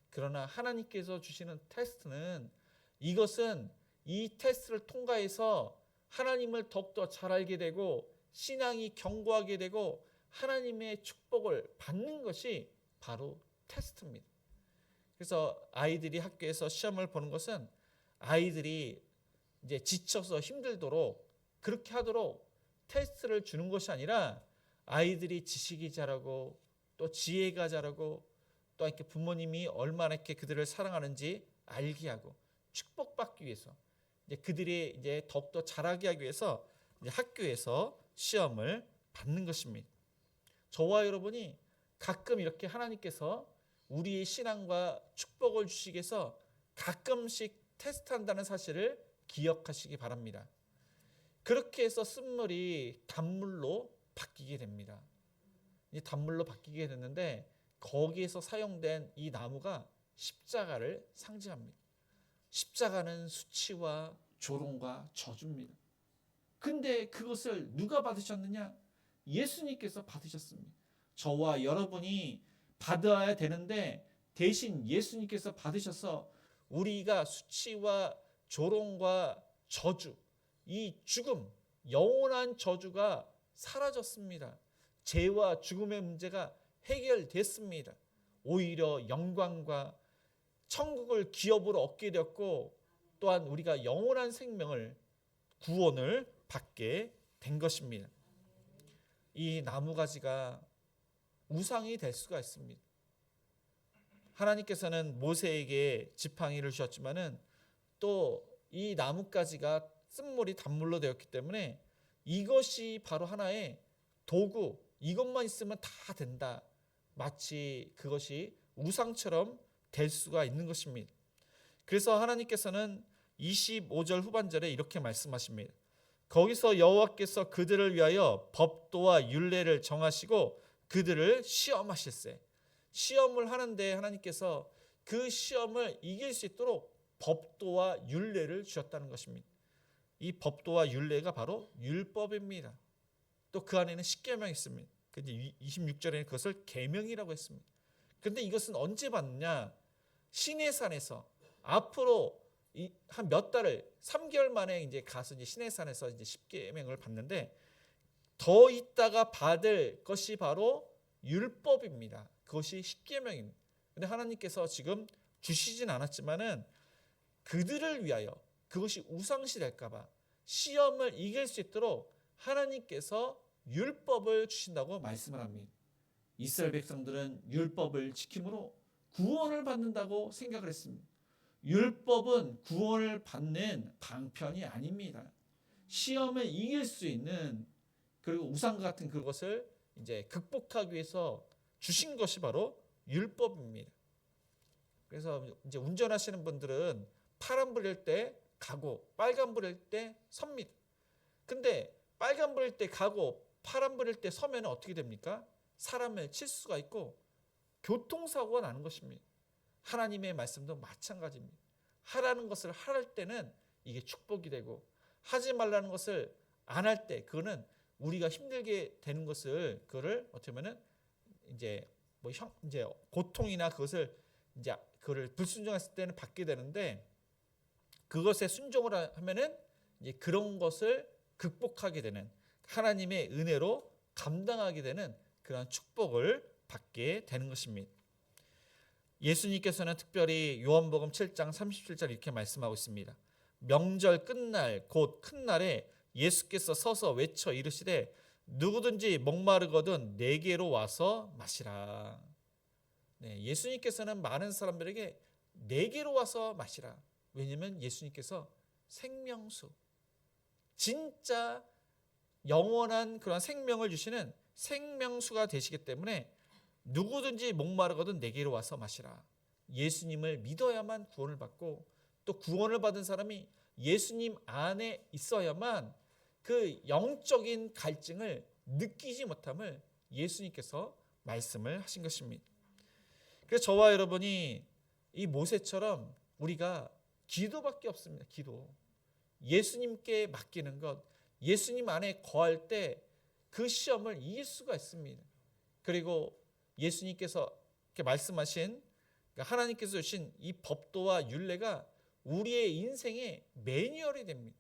그러나 하나님께서 주시는 테스트는, 이것은 이 테스트를 통과해서 하나님을 더욱더 잘 알게 되고 신앙이 견고하게 되고 하나님의 축복을 받는 것이 바로 테스트입니다. 그래서 아이들이 학교에서 시험을 보는 것은 아이들이 이제 지쳐서 힘들도록 그렇게 하도록 테스트를 주는 것이 아니라, 아이들이 지식이 자라고 또 지혜가 자라고 또 이렇게 부모님이 얼마나 이렇게 그들을 사랑하는지 알게 하고 축복받기 위해서, 이제 그들이 이제 더욱더 자라게 하기 위해서 이제 학교에서 시험을 받는 것입니다. 저와 여러분이 가끔 이렇게 하나님께서 우리의 신앙과 축복을 주시기 위해서 가끔씩 테스트한다는 사실을 기억하시기 바랍니다. 그렇게 해서 쓴물이 단물로 바뀌게 됩니다. 이 단물로 바뀌게 됐는데, 거기에서 사용된 이 나무가 십자가를 상징합니다. 십자가는 수치와 조롱과 저주입니다. 근데 그것을 누가 받으셨느냐? 예수님께서 받으셨습니다. 저와 여러분이 받아야 되는데 대신 예수님께서 받으셔서 우리가 수치와 조롱과 저주, 이 죽음, 영원한 저주가 사라졌습니다. 죄와 죽음의 문제가 해결됐습니다. 오히려 영광과 천국을 기업으로 얻게 되었고, 또한 우리가 영원한 생명을, 구원을 받게 된 것입니다. 이 나무가지가 우상이 될 수가 있습니다. 하나님께서는 모세에게 지팡이를 주셨지만은 또 이 나뭇가지가 쓴물이 단물로 되었기 때문에 이것이 바로 하나의 도구, 이것만 있으면 다 된다, 마치 그것이 우상처럼 될 수가 있는 것입니다. 그래서 하나님께서는 25절 후반절에 이렇게 말씀하십니다. 거기서 여호와께서 그들을 위하여 법도와 율례를 정하시고 그들을 시험하실세. 시험을 하는데 하나님께서 그 시험을 이길 수 있도록 법도와 율례를 주셨다는 것입니다. 이 법도와 율례가 바로 율법입니다. 또 그 안에는 십계명이 있습니다. 26절에는 그것을 계명이라고 했습니다. 그런데 이것은 언제 받느냐? 시내산에서 앞으로 한 몇 달을 3개월 만에 이제 가서 이제 시내산에서 이제 십계명을 받는데, 더 있다가 받을 것이 바로 율법입니다. 그것이 십계명입니다. 근데 하나님께서 지금 주시진 않았지만은 그들을 위하여, 그것이 우상시 될까봐 시험을 이길 수 있도록 하나님께서 율법을 주신다고 말씀을 합니다. 이스라엘 백성들은 율법을 지킴으로 구원을 받는다고 생각을 했습니다. 율법은 구원을 받는 방편이 아닙니다. 시험을 이길 수 있는, 그리고 우상과 같은 그것을 이제 극복하기 위해서 주신 것이 바로 율법입니다. 그래서 이제 운전하시는 분들은 파란불일 때 가고 빨간불일 때 섭니다. 근데 빨간불일 때 가고 파란불일 때 서면 어떻게 됩니까? 사람을 칠 수가 있고 교통사고가 나는 것입니다. 하나님의 말씀도 마찬가지입니다. 하라는 것을 할 때는 이게 축복이 되고, 하지 말라는 것을 안 할 때 그거는 우리가 힘들게 되는 것을, 그거를 어떻게 보면은 이제 이제 고통이나 그것을 이제 그거를 불순종했을 때는 받게 되는데, 그것에 순종을 하면은 이제 그런 것을 극복하게 되는, 하나님의 은혜로 감당하게 되는 그런 축복을 받게 되는 것입니다. 예수님께서는 특별히 요한복음 7장 37절 이렇게 말씀하고 있습니다. 명절 끝날 곧 큰 날에 예수께서 서서 외쳐 이르시되 누구든지 목마르거든 내게로 와서 마시라. 네, 예수님께서는 많은 사람들에게 내게로 와서 마시라. 왜냐하면 예수님께서 생명수, 진짜 영원한 그런 생명을 주시는 생명수가 되시기 때문에 누구든지 목마르거든 내게로 와서 마시라. 예수님을 믿어야만 구원을 받고 또 구원을 받은 사람이 예수님 안에 있어야만 그 영적인 갈증을 느끼지 못함을 예수님께서 말씀을 하신 것입니다. 그래서 저와 여러분이 이 모세처럼 우리가 기도밖에 없습니다. 기도. 예수님께 맡기는 것, 예수님 안에 거할 때 그 시험을 이길 수가 있습니다. 그리고 예수님께서 이렇게 말씀하신 하나님께서 주신 이 법도와 율례가 우리의 인생의 매뉴얼이 됩니다.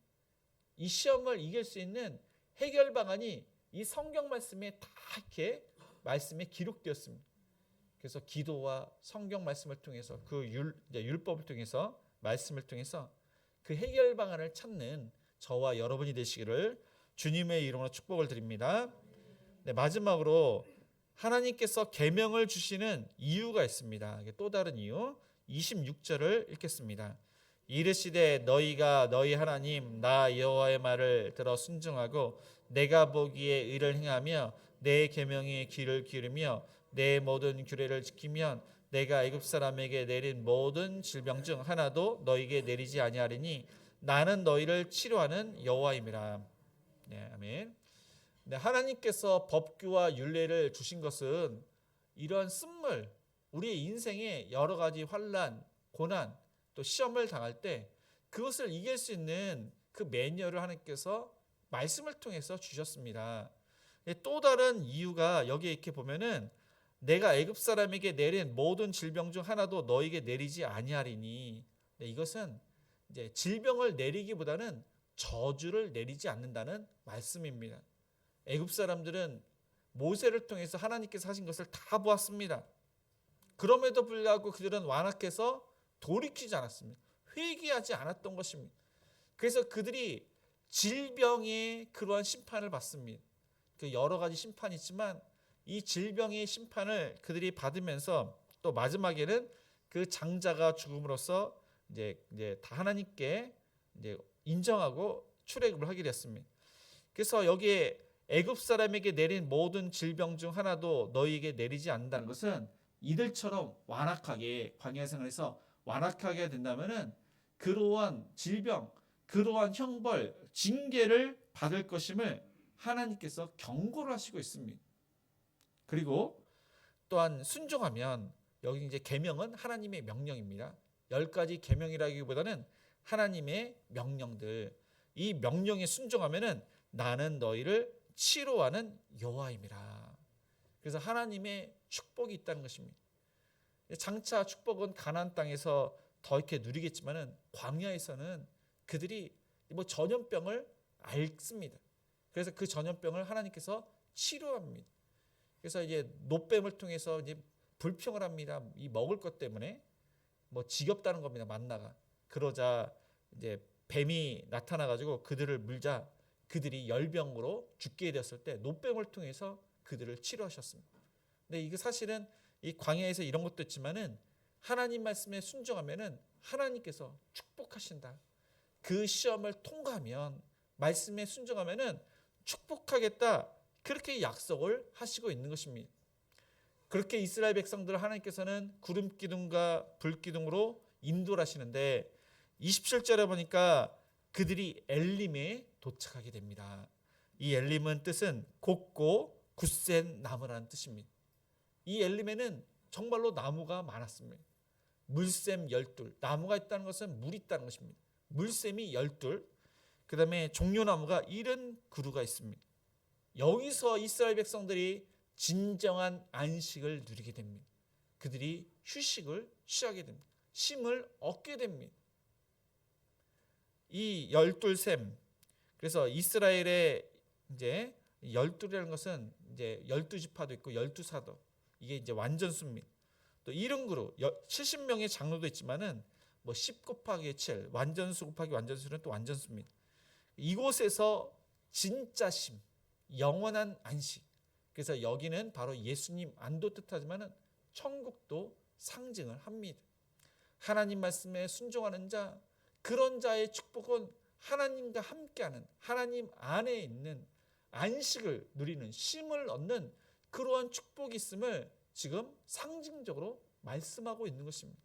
이 시험을 이길 수 있는 해결 방안이 이 성경 말씀에 다 이렇게 말씀에 기록되었습니다. 그래서 기도와 성경 말씀을 통해서 그 율법을 통해서 말씀을 통해서 그 해결 방안을 찾는 저와 여러분이 되시기를 주님의 이름으로 축복을 드립니다. 네, 마지막으로 하나님께서 계명을 주시는 이유가 있습니다. 또 다른 이유 26절을 읽겠습니다. 이르시되 너희가 너희 하나님 나 여호와의 말을 들어 순종하고 내가 보기에 의를 행하며 내 계명에 귀를 기울이며 내 모든 규례를 지키면 내가 애굽 사람에게 내린 모든 질병 중 하나도 너희에게 내리지 아니하리니 나는 너희를 치료하는 여호와임이라. 네, 아멘. 네, 하나님께서 법규와 율례를 주신 것은 이러한 쓴물, 우리의 인생에 여러 가지 환난, 고난, 또 시험을 당할 때 그것을 이길 수 있는 그 매뉴얼을 하나님께서 말씀을 통해서 주셨습니다. 또 다른 이유가 여기에 이렇게 보면은 내가 애굽 사람에게 내린 모든 질병 중 하나도 너에게 내리지 아니하리니. 네, 이것은 이제 질병을 내리기보다는 저주를 내리지 않는다는 말씀입니다. 애굽 사람들은 모세를 통해서 하나님께서 하신 것을 다 보았습니다. 그럼에도 불구하고 그들은 완악해서 돌이키지 않았습니다. 회개하지 않았던 것입니다. 그래서 그들이 질병의 그러한 심판을 받습니다. 그 여러 가지 심판이 있지만 이 질병의 심판을 그들이 받으면서 또 마지막에는 그 장자가 죽음으로써 이제 다 하나님께 이제 인정하고 출애굽을 하게 됐습니다. 그래서 여기에 애굽 사람에게 내린 모든 질병 중 하나도 너희에게 내리지 않는다는 것은 이들처럼 완악하게 광야 생활에서 완악하게 된다면은 그러한 질병, 그러한 형벌, 징계를 받을 것임을 하나님께서 경고를 하시고 있습니다. 그리고 또한 순종하면 여기 이제 계명은 하나님의 명령입니다. 10가지 계명이라기보다는 하나님의 명령들. 이 명령에 순종하면은 나는 너희를 치료하는 여호와임이라. 그래서 하나님의 축복이 있다는 것입니다. 장차 축복은 가나안 땅에서 더 이렇게 누리겠지만은 광야에서는 그들이 뭐 전염병을 앓습니다. 그래서 그 전염병을 하나님께서 치료합니다. 그래서 이제 노뱀을 통해서 이제 불평을 합니다. 이 먹을 것 때문에 뭐 지겹다는 겁니다. 만나가. 그러자 이제 뱀이 나타나 가지고 그들을 물자 그들이 열병으로 죽게 되었을 때 노뱀을 통해서 그들을 치료하셨습니다. 근데 이게 사실은 이 광야에서 이런 것도 있지만은 하나님 말씀에 순종하면은 하나님께서 축복하신다. 그 시험을 통과하면 말씀에 순종하면은 축복하겠다. 그렇게 약속을 하시고 있는 것입니다. 그렇게 이스라엘 백성들을 하나님께서는 구름 기둥과 불 기둥으로 인도를 하시는데 27절에 보니까 그들이 엘림에 도착하게 됩니다. 이 엘림은 뜻은 곱고 굳센 나무라는 뜻입니다. 이 엘림에는 정말로 나무가 많았습니다. 물샘 12, 나무가 있다는 것은 물이 있다는 것입니다. 물샘이 12, 그 다음에 종려나무가 70그루가 있습니다. 여기서 이스라엘 백성들이 진정한 안식을 누리게 됩니다. 그들이 휴식을 취하게 됩니다. 쉼을 얻게 됩니다. 이 12샘, 그래서 이스라엘의 이제 12라는 것은 이제 12지파도 있고 12사도, 이게 이제 완전수입니다. 또 이런 그룹 70명의 장로도 있지만은 뭐 10 곱하기 7 완전수 곱하기 완전수는 또 완전수입니다. 이곳에서 진짜심, 영원한 안식. 그래서 여기는 바로 예수님 안도 뜻하지만은 천국도 상징을 합니다. 하나님 말씀에 순종하는 자, 그런 자의 축복은 하나님과 함께하는, 하나님 안에 있는 안식을 누리는, 쉼을 얻는 그러한 축복이 있음을 지금 상징적으로 말씀하고 있는 것입니다.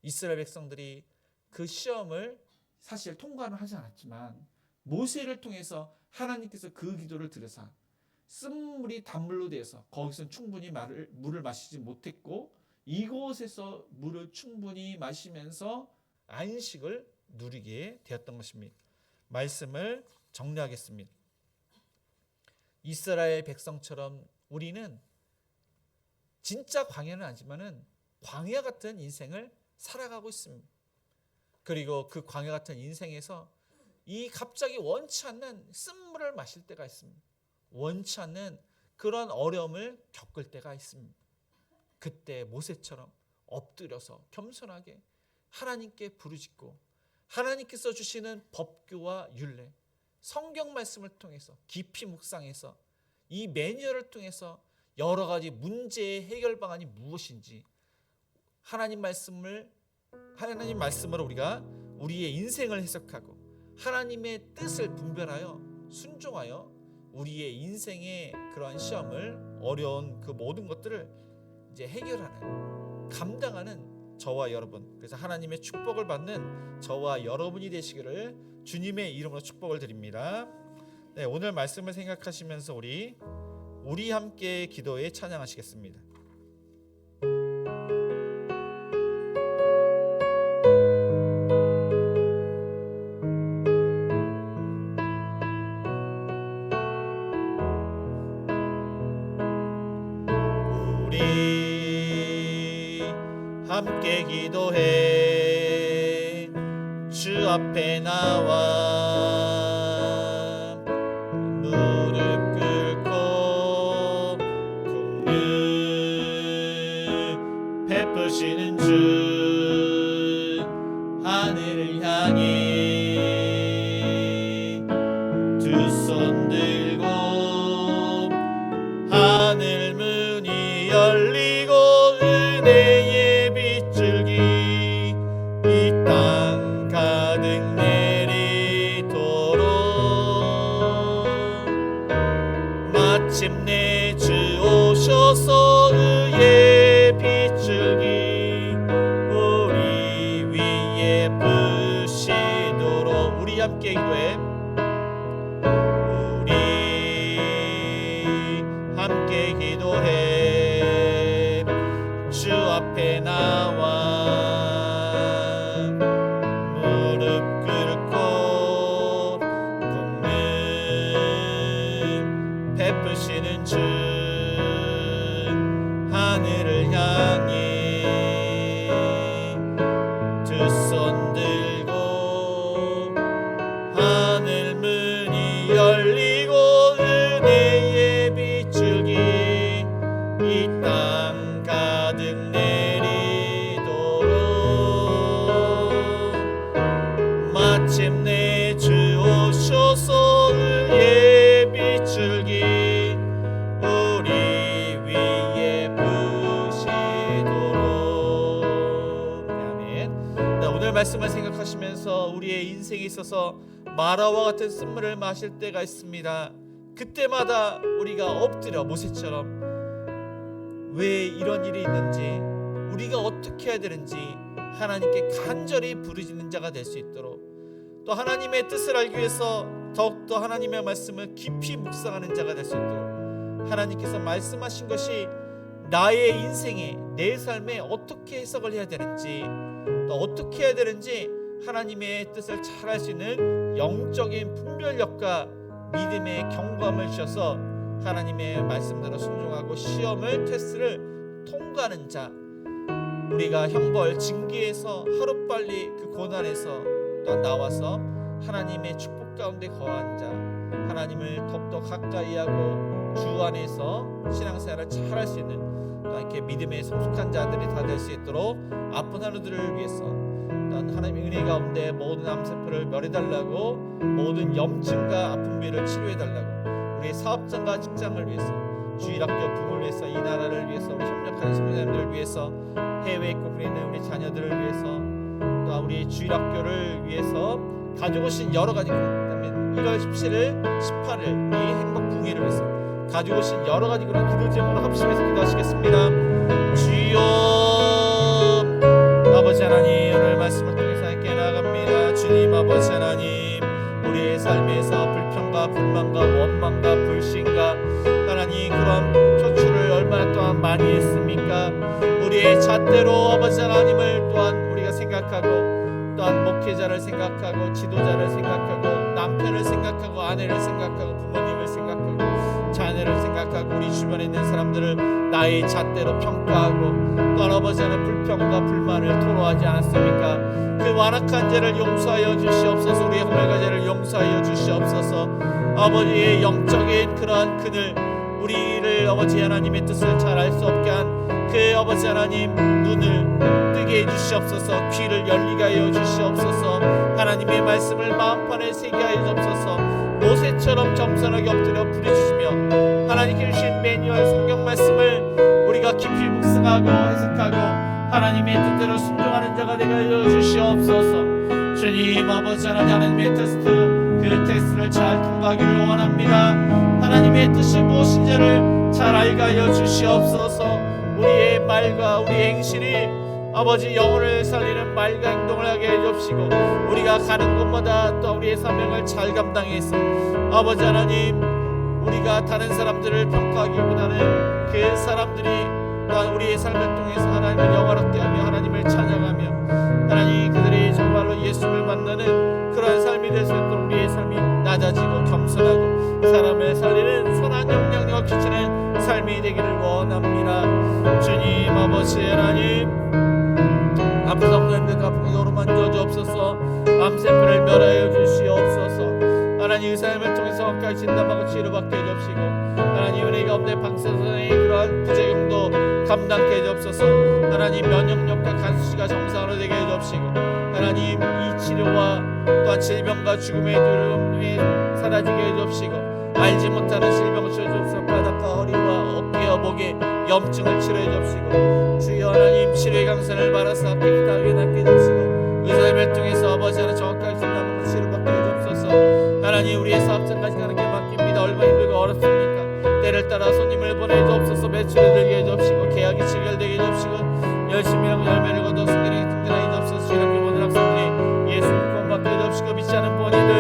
이스라엘 백성들이 그 시험을 사실 통과는 하지 않았지만 모세를 통해서 하나님께서 그 기도를 들으사 쓴물이 단물로 되어서 거기서 충분히 물을 마시지 못했고 이곳에서 물을 충분히 마시면서 안식을 누리게 되었던 것입니다. 말씀을 정리하겠습니다. 이스라엘 백성처럼 우리는 진짜 광야는 아니지만은 광야 같은 인생을 살아가고 있습니다. 그리고 그 광야 같은 인생에서 이 갑자기 원치 않는 쓴물을 마실 때가 있습니다. 원치 않는 그런 어려움을 겪을 때가 있습니다. 그때 모세처럼 엎드려서 겸손하게 하나님께 부르짖고 하나님께서 주시는 법규와 율례, 성경 말씀을 통해서 깊이 묵상해서 이 매뉴얼을 통해서 여러 가지 문제의 해결 방안이 무엇인지 하나님 말씀으로 우리가 우리의 인생을 해석하고 하나님의 뜻을 분별하여 순종하여 우리의 인생의 그러한 시험을, 어려운 그 모든 것들을 이제 해결하는, 감당하는 저와 여러분, 그래서 하나님의 축복을 받는 저와 여러분이 되시기를 주님의 이름으로 축복을 드립니다. 네, 오늘 말씀을 생각하시면서 우리 함께 기도에 찬양하시겠습니다. 우리 함께 기도해 주 앞에 나와 무릎 꿇고 국능 베푸시는 주 하늘을 향해 두 손 들고 하늘 문이 열리고 은혜의 빗줄기 이 땅 가득 내리도록 마침내 주 오셔서 의의 빗줄기 우리 위에 부시도록 우리 함께 기도해 우리 함께 기도해 주 앞에 나와 무릎 꿇고 국능 베푸시는 주 하늘을 향해 두 손 들고 하늘 문이 열리고 은혜의 빗줄기 이 땅 가득 내리도록 마침내 주 오셔서 의의 빗줄기 우리 위에 부시도록. 아멘. 오늘 말씀을 생각하시면서 우리의 인생에 있어서 마라와 같은 쓴물을 마실 때가 있습니다. 그때마다 우리가 엎드려 모세처럼 왜 이런 일이 있는지 우리가 어떻게 해야 되는지 하나님께 간절히 부르짖는 자가 될 수 있도록 또 하나님의 뜻을 알기 위해서 더욱더 하나님의 말씀을 깊이 묵상하는 자가 될 수 있도록 하나님께서 말씀하신 것이 나의 인생에 내 삶에 어떻게 해석을 해야 되는지 또 어떻게 해야 되는지 하나님의 뜻을 잘 알 수 있는 영적인 분별력과 믿음의 경감을 주셔서 하나님의 말씀대로 순종하고 시험을 테스트를 통과하는 자 우리가 형벌 징계에서 하루빨리 그 고난에서 또 나와서 하나님의 축복 가운데 거한 자 하나님을 더욱더 가까이 하고 주 안에서 신앙생활을 잘 할 수 있는 또 이렇게 믿음의 성숙한 자들이 다 될 수 있도록 아픈 하루들을 위해서 또한 하나님의 은혜 가운데 모든 암세포를 멸해달라고, 모든 염증과 아픈 비를 치료해달라고, 우리 사업장과 직장을 위해서, 주일학교 부모를 위해서, 이 나라를 위해서, 우리 협력하는 성도님들을 위해서, 해외에 있고 그리 있는 우리 자녀들을 위해서, 또 우리 주일학교를 위해서 가지고 오신 여러 가지, 그다음에 1월 17일, 18일 이 행복 붕괴를 위해서 가지고 오신 여러 가지 그런 기도 제목으로 합심해서 기도하시겠습니다. 주여 아버지 하나님, 오늘 말씀을 통해서 함께 나아갑니다. 주님 아버지 하나님, 우리의 삶에서 불평과 불만과 원망과 불신과 하나님 그런 표출을 얼마나 동안 많이 했습니까? 우리의 잣대로 아버지 하나님을 또한 우리가 생각하고, 또한 목회자를 생각하고, 지도자를 생각하고, 남편을 생각하고, 아내를 생각하고, 부모님을 생각하고, 자녀를 생각하고, 우리 주변에 있는 사람들을 나의 잣대로 평가하고, 또한 아버지 하나님 불평과 불만을 토로하지 않았습니까? 그 완악한 죄를 용서하여 주시옵소서. 우리의 허물과죄를 용서하여 주시옵소서. 아버지의 영적인 그러한 그늘, 우리를 아버지 하나님의 뜻을 잘 알 수 없게 한 그 아버지 하나님 눈을 뜨게 해주시옵소서. 귀를 열리게 하여 주시옵소서. 하나님의 말씀을 마음판에 새게 하여 주옵소서. 모세처럼 겸손하게 엎드려 부르짖으며 하나님께 주신 매뉴얼 성경 말씀을 우리가 깊이 묵상하고 해석하고 하나님의 뜻대로 순종하는 자가 되게 하여 주시옵소서. 주님 아버지 하나님의 그 테스트를 잘 통과하기를 원합니다. 하나님의 뜻이 무엇인지를 잘 알게 하여 주시옵소서. 우리의 말과 우리의 행실이 아버지 영혼을 살리는 말과 행동을 하게 해주시고, 우리가 가는 곳마다 또 우리의 사명을 잘 감당해서 아버지 하나님, 우리가 다른 사람들을 평가하기보다는 그 사람들이 또한 우리의 삶을 통해서 하나님을 영화롭게 하며 하나님을 찬양하며 하나님 그들이 정말로 예수를 만나는 그러한 삶이 될 수 있도록 우리의 삶이 낮아지고 겸손하고 사람을 살리는 선한 영향력을 끼치는 삶이 되기를 원합니다. 주님 아버지 하나님, 아픈 성도님들과 풍요로 만져주옵소서. 암세포를 멸하여 주시옵소서. 하나님 그 삶을 통해서 확실히 진단하고 치료받게 해주시고, 하나님 은혜 가운데 방사선의 그러한 부작용도 감당케 해주옵소서. 하나님 면역력과 간수시가 정상으로 되게 해주시고, 하나님 이 치료와 또한 질병과 죽음의 두려움이 사라지게 해주시고, 알지 못하는 질병을 치료해주옵소서. 바닥과 허리와 어깨와 목에 염증을 치료해 주옵시고, 주여 하나님 치료의 강산을 바라사 깨끗하게 낫게 해주시고, 의사를 통해서 아버지 하나 정확하게 진단하고 치료받게 해주옵소서. 하나님 우리의 사업장까지 가는 게 맡깁니다. 얼마나 힘들고 어렵습니까? 때를 따라 손님을 보내주옵소서. 매출을 들게 해주옵시고, 계약이 체결되게 해주옵시고, 열심히 하고 열매를 거둬 승리를 등장하게 해주옵소서. 주일학교 모든 학생들이 예수를 구원받게 해주옵시고, 믿지 않은 부모님들,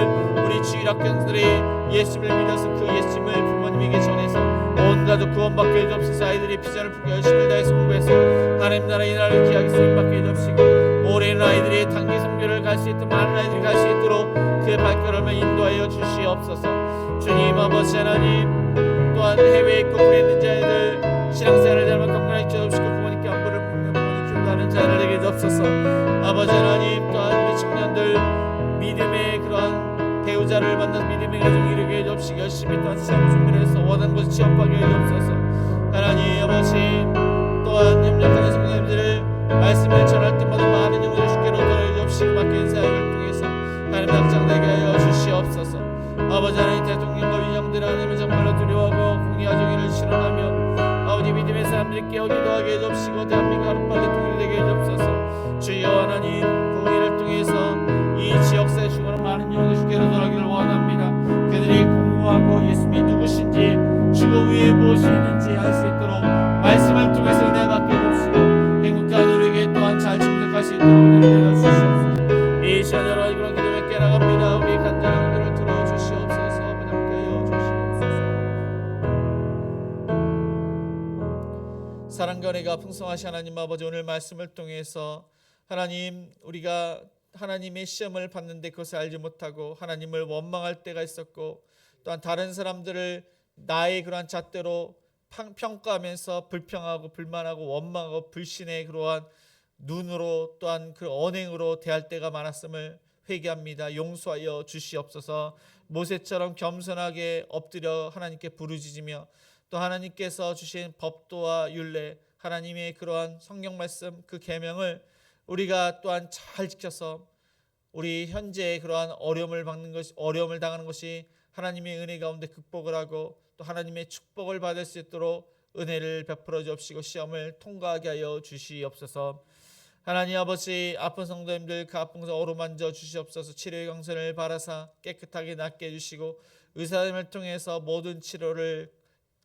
우리 주일학교생들이 예수를 믿어서 그 예수님을 부모님에게 전해서 온 가족 구원받게 해주옵소서. 아이들이 비전을 품고 열심히 다해서 공부해서 하나님 나라 이 나라를 귀하게 쓰임받게 해주옵시고, 올해는 아이들이 단기 선교를 갈 수 있도록, 많은 아이들이 갈 수 있도록 그 발걸음을 인도하여 주시옵소서. 주님 아버지 하나님, 또한 해외에 있고 그리 있는 자들 신앙생활을 잘못 건강하게 주옵시고, 부모님께 안부를 묻는 부모님 기도하는 자를 되게 해주옵소서. 아버지 하나님, 또한 우리 청년들 믿음의 그러한 배우자를 만나서 믿음의 가정을 이루게 해주옵시고, 열심히 또한 시험 준비를 해서 원하는 곳에 취업하게 해주옵소서. 하나님 아버지, 또한 협력하는 성도님들을 말씀을 전할 때마다 많은 영혼을 주께로 돌려주옵시고, 맡긴 사역을 통해서 하나님 확장되게 하여 주시옵소서. 아버지 하나님, 대통령과 위령들 하나님을 정말로 두려워하고 공의와 정의를 실현하며 아버지 믿음의 사람들이 깨어기도 하게 해주옵시고, 대한민국 하루빨리 통일되게 해주옵소서. 주여 하나님, 공의를 통해서 이 지역사회 중으로 많은 영혼을 주께로 돌아가기를 원합니다. 그들이 공부하고 예수님이 누구신지, 주거 위에 무엇이 있는지 알 수 있도록 말씀을 통해서 은혜 받게 해주시고, 행복한 우리에게 또한 잘 침묵할 수 있도록 은혜를 주시옵소서. 이 시간 여러 가지 그런 기도에 깨나갑니다. 우리 간절한 기도를 들어주시옵소서. 부담케 하여 주시옵소서. 사랑과 은혜가 풍성하신 하나님 아버지, 오늘 말씀을 통해서 하나님, 우리가 하나님의 시험을 받는데 그것을 알지 못하고 하나님을 원망할 때가 있었고, 또한 다른 사람들을 나의 그러한 잣대로 평가하면서 불평하고 불만하고 원망하고 불신의 그러한 눈으로 또한 그 언행으로 대할 때가 많았음을 회개합니다. 용서하여 주시옵소서. 모세처럼 겸손하게 엎드려 하나님께 부르짖으며 또 하나님께서 주신 법도와 율례, 하나님의 그러한 성경 말씀 그 계명을 우리가 또한 잘 지켜서 우리 현재의 그러한 어려움을 당하는 것이 하나님의 은혜 가운데 극복을 하고 또 하나님의 축복을 받을 수 있도록 은혜를 베풀어 주옵시고 시험을 통과하게 하여 주시옵소서. 하나님 아버지, 아픈 성도님들 그 아픈 것을 어루만져 주시옵소서. 치료의 강선을 바라사 깨끗하게 낫게 해주시고 의사님을 통해서 모든 치료를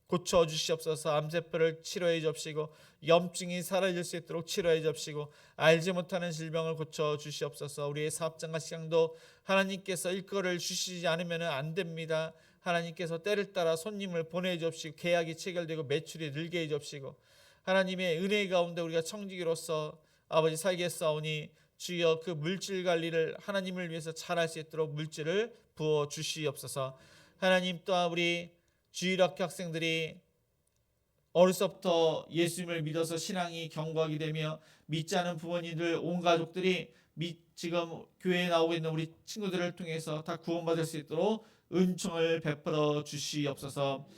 고쳐 주시옵소서. 암세포를 치료해 주옵시고 염증이 사라질 수 있도록 치료해 주옵시고 알지 못하는 질병을 고쳐 주시옵소서. 우리의 사업장과 시장도 하나님께서 일거를 주시지 않으면 안 됩니다. 하나님께서 때를 따라 손님을 보내 주옵시고 계약이 체결되고 매출이 늘게 해 주옵시고 하나님의 은혜 가운데 우리가 청지기로서 아버지 살겠사오니 주여 그 물질 관리를 하나님을 위해서 잘할 수 있도록 물질을 부어 주시옵소서. 하나님 또한 우리 주일학교 학생들이 어려서부터 예수님을 믿어서 신앙이 견고하게 되며 믿지 않은 부모님들 온 가족들이 지금 교회에 나오고 있는 우리 친구들을 통해서 다 구원받을 수 있도록 은총을 베풀어 주시옵소서.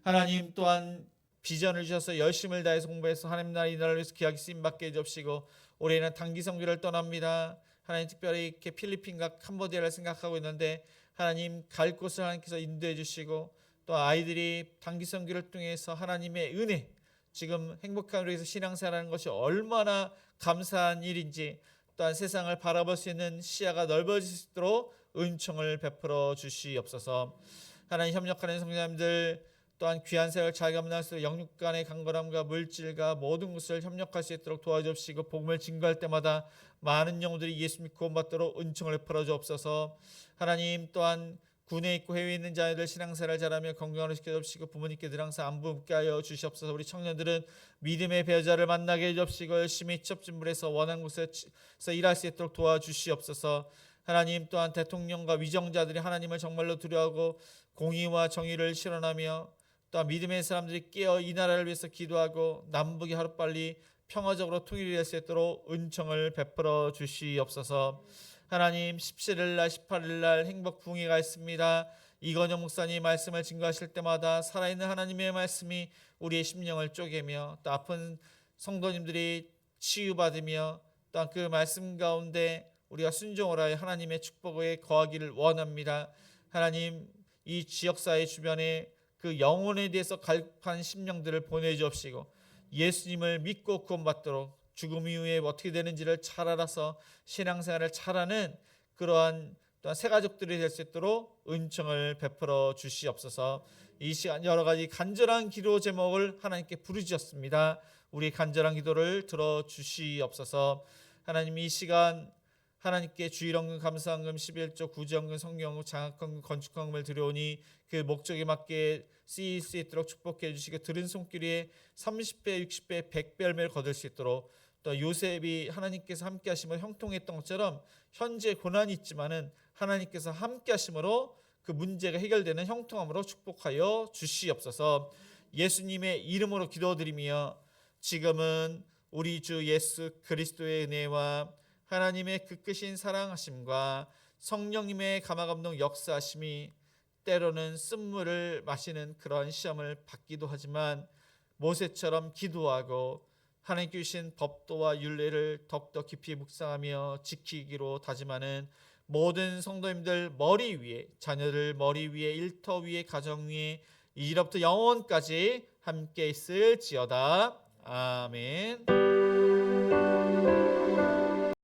하나님 또한 비전을 주셔서 열심을 다해서 공부해서 하나님 나라 이 나라를 위해서 귀하게 쓰임받게 해주시고 올해는 단기 선교를 떠납니다. 하나님 특별히 이렇게 필리핀과 캄보디아를 생각하고 있는데 하나님 갈 곳을 하나님께서 인도해 주시고 또 아이들이 단기 선교를 통해서 하나님의 은혜 지금 행복한 우리에서 신앙생활하는 것이 얼마나 감사한 일인지 또한 세상을 바라볼 수 있는 시야가 넓어질 수 있도록 은총을 베풀어 주시옵소서. 하나님 협력하는 성도님들 또한 귀한 세월 잘 감당할 수 있도록 영육 간의 강건함과 물질과 모든 것을 협력할 수 있도록 도와주옵시고 복음을 증거할 때마다 많은 영혼들이 예수 믿고 구원받도록 은총을 베풀어 주옵소서. 하나님 또한 군에 있고 해외에 있는 자녀들 신앙생활을 잘하며 건강을 시켜주옵시고 부모님께 늘 항상 안부 묻게 하여 주시옵소서. 우리 청년들은 믿음의 배우자를 만나게 해주옵시고 열심히 취업진물에서 원하는 곳에서 일할 수 있도록 도와주시옵소서. 하나님 또한 대통령과 위정자들이 하나님을 정말로 두려워하고 공의와 정의를 실현하며 또한 믿음의 사람들이 깨어 이 나라를 위해서 기도하고 남북이 하루빨리 평화적으로 통일이 될 수 있도록 은총을 베풀어 주시옵소서. 하나님 17일날 18일날 행복 부흥회가 있습니다. 이건영 목사님 말씀을 증거하실 때마다 살아있는 하나님의 말씀이 우리의 심령을 쪼개며 또 아픈 성도님들이 치유받으며 또한 그 말씀 가운데 우리가 순종을 하여 하나님의 축복에 거하기를 원합니다. 하나님 이 지역사회 주변에 그 영혼에 대해서 갈급한 심령들을 보내주옵시고 예수님을 믿고 구원받도록 죽음 이후에 어떻게 되는지를 잘 알아서 신앙생활을 잘하는 그러한 또한 새가족들이 될 수 있도록 은총을 베풀어 주시옵소서. 이 시간 여러 가지 간절한 기도 제목을 하나님께 부르짖었습니다. 우리 간절한 기도를 들어주시옵소서. 하나님 이 시간 하나님께 주일헌금 감사헌금 11조 구제헌금 성경헌금 장학헌금 건축헌금을 드려오니 그 목적에 맞게 쓰일 수 있도록 축복해 주시고 들은 손길에 30배 60배 100배 열매를 거둘 수 있도록 또 요셉이 하나님께서 함께 하심으로 형통했던 것처럼 현재 고난이 있지만은 하나님께서 함께 하심으로 그 문제가 해결되는 형통함으로 축복하여 주시옵소서. 예수님의 이름으로 기도드리며 지금은 우리 주 예수 그리스도의 은혜와 하나님의 그 크신 사랑하심과 성령님의 감화감동 역사하심이 때로는 쓴물을 마시는 그런 시험을 받기도 하지만 모세처럼 기도하고 하나님께 주신 법도와 율례를 더욱더 깊이 묵상하며 지키기로 다짐하는 모든 성도님들 머리 위에 자녀들 머리 위에 일터 위에 가정 위에 이제부터 영원까지 함께 있을지어다. 아멘.